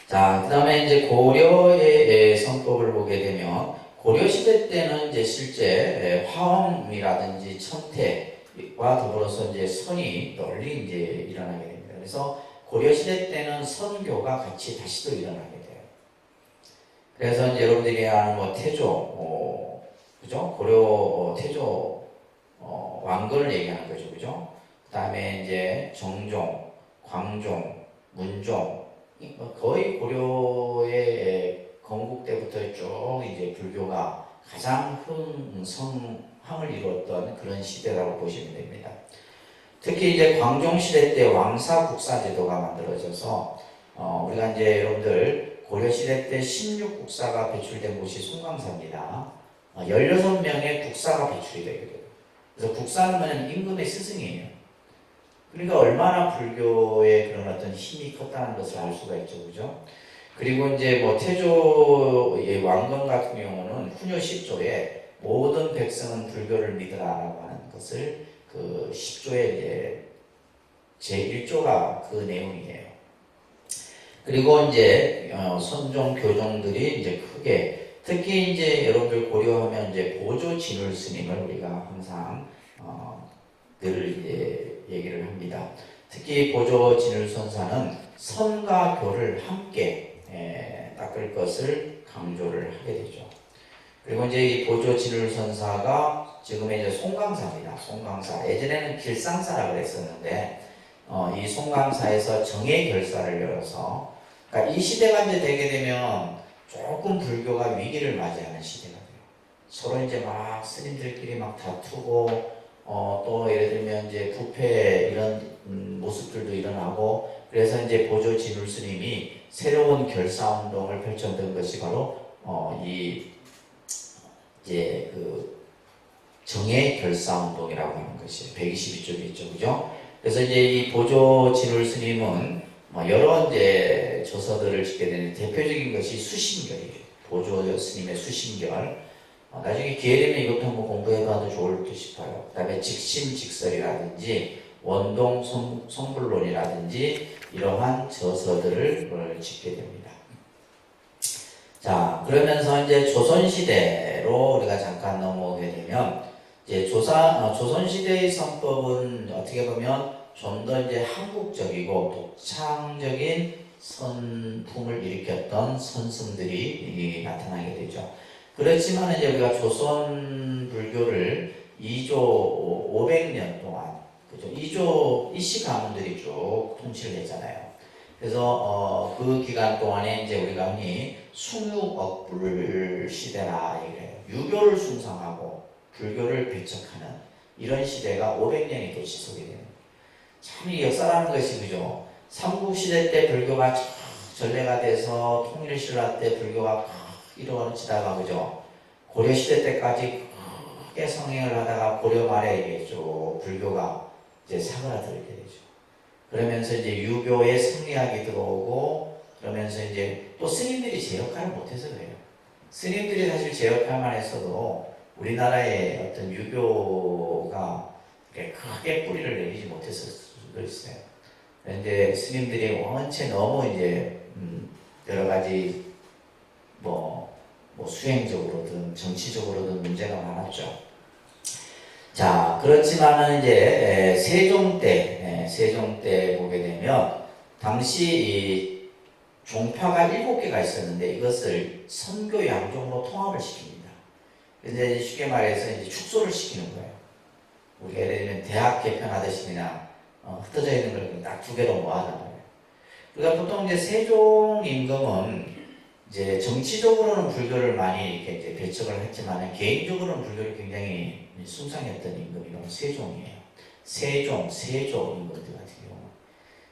자, 그 다음에 이제 고려의 선법을 보게 되면 고려 시대 때는 이제 실제 화엄이라든지 천태와 더불어서 이제 선이 널리 이제 일어나게 됩니다. 그래서 고려 시대 때는 선교가 같이 다시 또 일어나게 돼요. 그래서 이제 여러분들이 아는 태조, 그죠? 고려 태조 왕건을 얘기하는 거죠, 그죠? 그 다음에 이제 정종, 광종, 문종, 거의 고려의 건국 때부터 쭉 이제 불교가 가장 성황을 이루었던 그런 시대라고 보시면 됩니다. 특히 이제 광종 시대 때 왕사 국사 제도가 만들어져서 우리가 이제 여러분들 고려 시대 때 16국사가 배출된 곳이 송강사입니다. 16명의 국사가 배출이 되게 돼요. 그래서 국사는 뭐냐면 임금의 스승이에요. 그러니까 얼마나 불교의 그런 어떤 힘이 컸다는 것을 알 수가 있죠, 그죠? 그리고 이제 뭐 태조의 왕건 같은 경우는 훈요 10조에 모든 백성은 불교를 믿으라라고 하는 것을 그 10조의 이제 제1조가 그 내용이에요. 그리고 이제 선종 교종들이 이제 크게 특히 이제 여러분들 고려하면 이제 보조 진울 스님을 우리가 항상 늘 이제 얘기를 합니다. 특히 보조 진울 선사는 선과 교를 함께 닦을 것을 강조를 하게 되죠. 그리고 이제 이 보조 진울 선사가 지금의 이제 송강사입니다. 송강사. 예전에는 길상사라고 그랬었는데 이 송강사에서 정의 결사를 열어서 그러니까 이 시대가 이제 되게 되면 조금 불교가 위기를 맞이하는 시대가 돼요. 서로 이제 막 스님들끼리 막 다투고 또 예를 들면 이제 부패 이런 모습들도 일어나고 그래서 이제 보조 진울 스님이 새로운 결사 운동을 펼쳤던 것이 바로 이 이제 그 정의 결사 운동이라고 하는 것이 122쪽에 있죠, 그죠? 그래서 이제 이 보조 진울 스님은 여러 이제 저서들을 짓게 되는 대표적인 것이 수신결이에요. 보조 스님의 수신결. 나중에 기회 되면 이것도 한번 공부해봐도 좋을 듯 싶어요. 그 다음에 직심직설이라든지 원동 성불론이라든지 이러한 저서들을 짓게 됩니다. 자, 그러면서 이제 조선시대로 우리가 잠깐 넘어오게 되면 이제 조선시대의 선법은 어떻게 보면 좀 더 이제 한국적이고 독창적인 선풍을 일으켰던 선승들이 나타나게 되죠. 그렇지만 이제 우리가 조선 불교를 2조 500년 동안 그죠? 2조 이씨 가문들이 쭉 통치를 했잖아요. 그래서 그 기간 동안에 이제 우리가 흔히 숭유억불 시대라 이래요. 유교를 숭상하고 불교를 배척하는 이런 시대가 500년이 또 지속이 돼요. 참 이 역사라는 것이 그죠? 삼국시대 때 불교가 전래가 돼서 통일신라 때 불교가 이루어지다가 그죠? 고려시대 때까지 크게 성행을 하다가 고려 말에 이게 쭉 불교가 이제 사그라들게 되죠. 그러면서 이제 유교의 승리학이 들어오고 그러면서 이제 또 스님들이 제 역할을 못해서 그래요. 스님들이 사실 제 역할만 했어도 우리나라의 어떤 유교가 크게 뿌리를 내리지 못했을 수도 있어요. 그런데 스님들이 원체 너무 이제 여러 가지 뭐 수행적으로든 정치적으로든 문제가 많았죠. 자, 그렇지만은 이제 세종 때 보게 되면 당시 이 종파가 7개가 있었는데 이것을 선교 양종으로 통합을 시킵니다. 이제 쉽게 말해서 이제 축소를 시키는 거예요. 우리가 예를 들면 대학 개편하듯이 그냥 흩어져 있는 걸 딱 2개로 모아놓은 거예요. 그러니까 보통 이제 세종 임금은 이제 정치적으로는 불교를 많이 이렇게 이제 배척을 했지만 개인적으로는 불교를 굉장히 숭상했던 임금이 바로 세종이에요. 세조 임금들 같은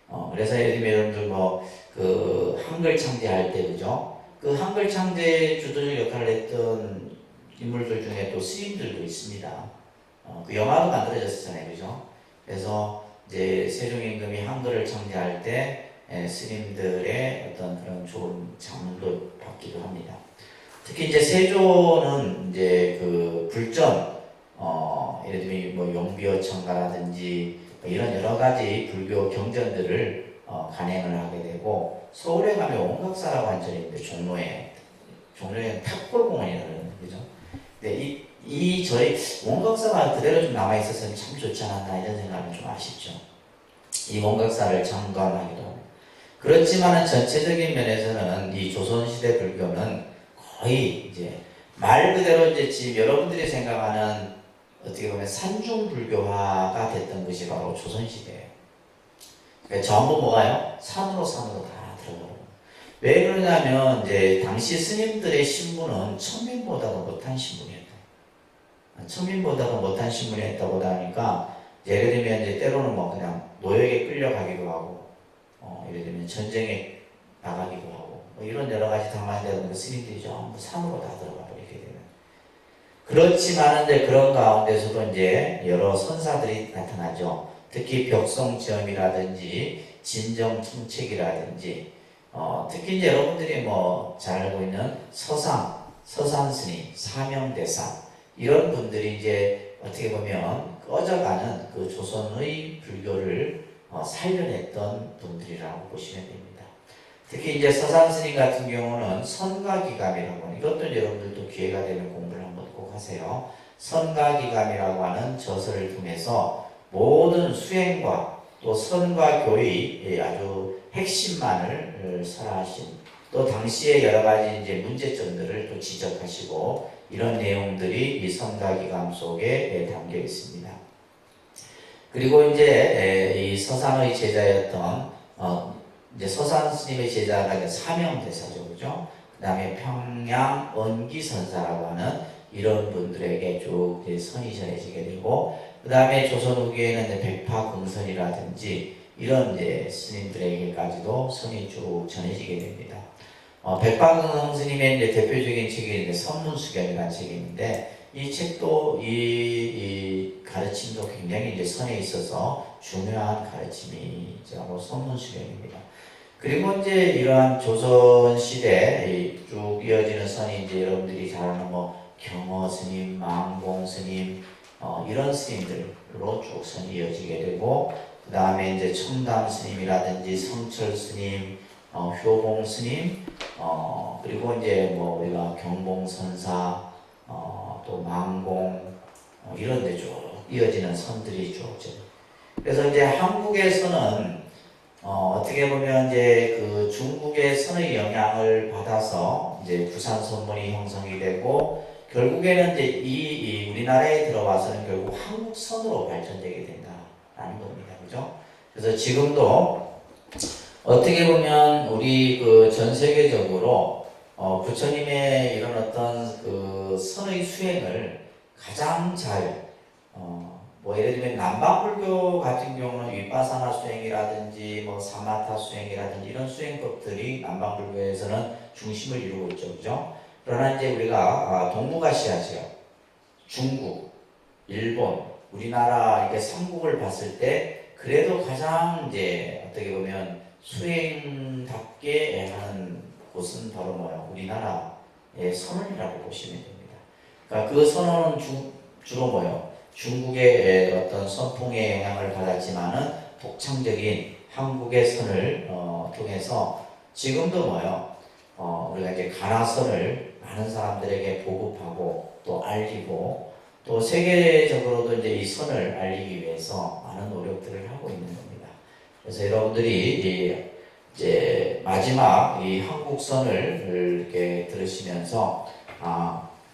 경우. 그래서 예를 들면 여러분들 그 한글 창제할 때 그죠? 그 한글 창제 주도적 역할을 했던 인물들 중에 또 스님들도 있습니다. 그 영화도 만들어졌잖아요, 그죠? 그래서 이제 세종 임금이 한글을 창제할 때 스님들의 어떤 그런 좋은 장도 받기도 합니다. 특히 이제 세조는 이제 그 불전, 예를 들면 뭐 용비어천가라든지 이런 여러 가지 불교 경전들을 간행을 하게 되고 서울에 가면 원각사라고 한 절이 있는데 종로에 탑골공원이라는 그죠? 근데 이 절이 원각사가 그대로 좀 남아 있어서 참 좋지 않았나 이런 생각은 좀 아쉽죠. 이 원각사를 참관하기도 합니다. 그렇지만은 전체적인 면에서는 이 조선시대 불교는 거의 이제 말 그대로 이제 지금 여러분들이 생각하는 어떻게 보면 산중불교화가 됐던 것이 바로 조선시대예요. 그러니까 전부 뭐가요? 산으로 다 들어가요. 왜 그러냐면 이제 당시 스님들의 신분은 천민보다도 못한 신분이었다. 천민보다도 못한 신분이었다 보다 하니까 예를 들면 이제 때로는 뭐 그냥 노역에 끌려가기도 하고, 예를 들면 전쟁에 나가기도 하고, 뭐 이런 여러 가지 당하게 되는 스님들이 전부 산으로 다 들어가 버리게 되는. 그렇지만은 이제 그런 가운데서도 이제 여러 선사들이 나타나죠. 특히 벽성지엄이라든지 진정청책이라든지, 특히 이제 여러분들이 뭐 잘 알고 있는 서산 스님, 사명대사 이런 분들이 이제 어떻게 보면 꺼져가는 그 조선의 불교를 살려냈던 분들이라고 보시면 됩니다. 특히 이제 서산 스님 같은 경우는 선가기감이라고 하는, 이것도 여러분들도 기회가 되면 공부를 한번 꼭 하세요. 선가기감이라고 하는 저서를 통해서 모든 수행과 또 선과 교의 아주 핵심만을 설하신, 또 당시의 여러 가지 이제 문제점들을 또 지적하시고, 이런 내용들이 이 선가기감 속에 담겨 있습니다. 그리고 이제 이 서산의 제자였던 이제 서산 스님의 제자가 이제 사명대사죠, 그죠? 그 다음에 평양 언기선사라고 하는 이런 분들에게 쭉 선이 전해지게 되고, 그 다음에 조선 후기에는 이제 백파공선이라든지 이런 이제 스님들에게까지도 선이 쭉 전해지게 됩니다. 백파공 스님의 이제 대표적인 책이 이제 선문수견이라는 책인데, 이 책도 이 가르침도 굉장히 이제 선에 있어서 중요한 가르침이라고 선문수견입니다. 그리고 이제 이러한 조선 시대 쭉 이어지는 선이 이제 여러분들이 잘 아는 뭐 경어 스님, 망공 스님, 이런 스님들로 쭉 선이 이어지게 되고, 그 다음에 이제 청담 스님이라든지 성철 스님, 효봉 스님, 그리고 이제 뭐 우리가 경봉 선사, 또 망공, 이런 데 쭉 이어지는 선들이 쭉. 그래서 이제 한국에서는 어떻게 보면 이제 그 중국의 선의 영향을 받아서 이제 부산 선문이 형성이 되고, 결국에는 이제 이 우리나라에 들어와서는 결국 한국 선으로 발전되게 된다라는 겁니다, 그죠? 그래서 지금도 어떻게 보면 우리 그 전 세계적으로 부처님의 이런 어떤 그 선의 수행을 가장 잘 뭐 예를 들면 남방불교 같은 경우는 윗바사나 수행이라든지 뭐 사마타 수행이라든지 이런 수행법들이 남방불교에서는 중심을 이루고 있죠, 그죠? 그러나 이제 우리가 동북아시아죠, 중국, 일본, 우리나라 이렇게 삼국을 봤을 때 그래도 가장 이제 어떻게 보면 수행답게 하는 곳은 바로 뭐야? 우리나라의 선언이라고 보시면 됩니다. 그러니까 그 선언은 주로 뭐예요? 중국의 어떤 선풍의 영향을 받았지만은 독창적인 한국의 선을 통해서 지금도 뭐예요? 우리가 이제 가나선을 많은 사람들에게 보급하고 또 알리고, 또 세계적으로도 이제 이 선을 알리기 위해서 많은 노력들을 하고 있는 겁니다. 그래서 여러분들이 이제 마지막 이 한국선을 이렇게 들으시면서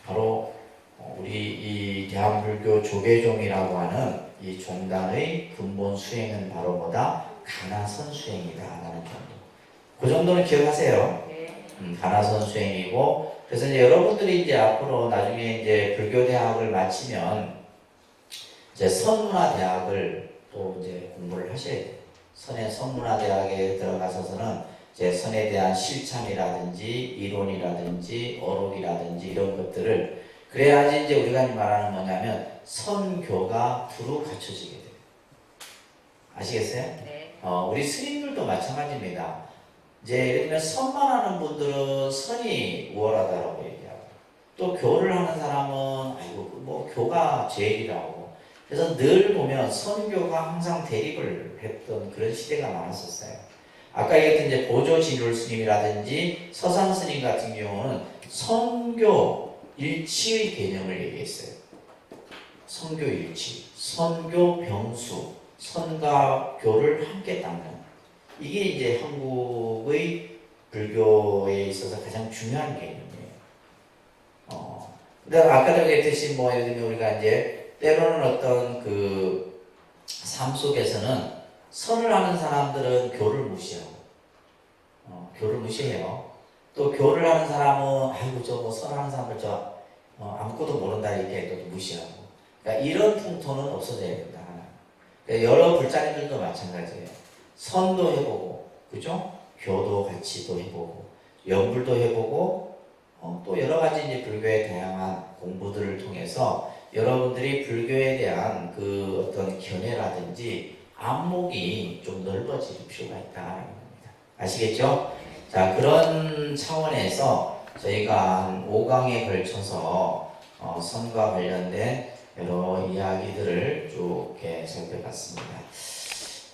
바로 우리 이 대한불교 조계종이라고 하는 이 종단의 근본 수행은 바로 뭐다? 가나선 수행이다 라는 정도. 그 정도는 기억하세요. 가나선 수행이고, 그래서 이제 여러분들이 이제 앞으로 나중에 이제 불교대학을 마치면 이제 선문화대학을 또 이제 공부를 하셔야 돼요. 선의 선문화대학에 들어가서는 이제 선에 대한 실참이라든지 이론이라든지 어록이라든지 이런 것들을, 그래야지 이제 우리가 말하는 뭐냐면 선교가 두루 갖춰지게 돼요. 아시겠어요? 네. 우리 스님들도 마찬가지입니다. 이제 예를 들면 선만 하는 분들은 선이 우월하다라고 얘기하고, 또 교를 하는 사람은 아이고 뭐 교가 제일이라고. 그래서 늘 보면 선교가 항상 대립을 했던 그런 시대가 많았었어요. 아까 얘기했던 이제 보조진율 스님이라든지 서산 스님 같은 경우는 선교 일치의 개념을 얘기했어요. 선교 일치, 선교 병수, 선과 교를 함께 닦는, 이게 이제 한국의 불교에 있어서 가장 중요한 개념이에요. 근데 아까도 얘기했듯이 뭐 예를 들면 우리가 이제 때로는 어떤 그 삶 속에서는 선을 하는 사람들은 교를 무시하고, 교를 무시해요. 또 교를 하는 사람은 아이고 저 뭐 선하는 사람들 아무것도 모른다 이렇게 또 무시하고. 그러니까 이런 풍토는 없어져야 된다. 그러니까 여러 불자님들도 마찬가지예요. 선도 해보고, 그죠? 교도 같이 또 해보고, 연불도 해보고, 또 여러 가지 이제 불교의 다양한 공부들을 통해서 여러분들이 불교에 대한 그 어떤 견해라든지 안목이 좀 넓어질 필요가 있다는 겁니다. 아시겠죠? 자, 그런 차원에서 저희가 한 5강에 걸쳐서 선과 관련된 여러 이야기들을 쭉 이렇게 살펴봤습니다.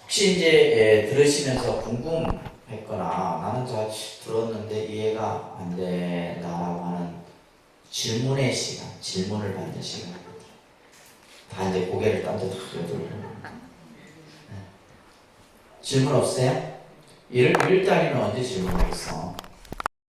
혹시 이제 들으시면서 궁금했거나 나는 잘 들었는데 이해가 안 된다라고 하는 질문의 시간, 질문을 받는 시간입니다. 다 이제 고개를 딴데돌리고 질문 없어요? 1달이면 언제 질문하겠어?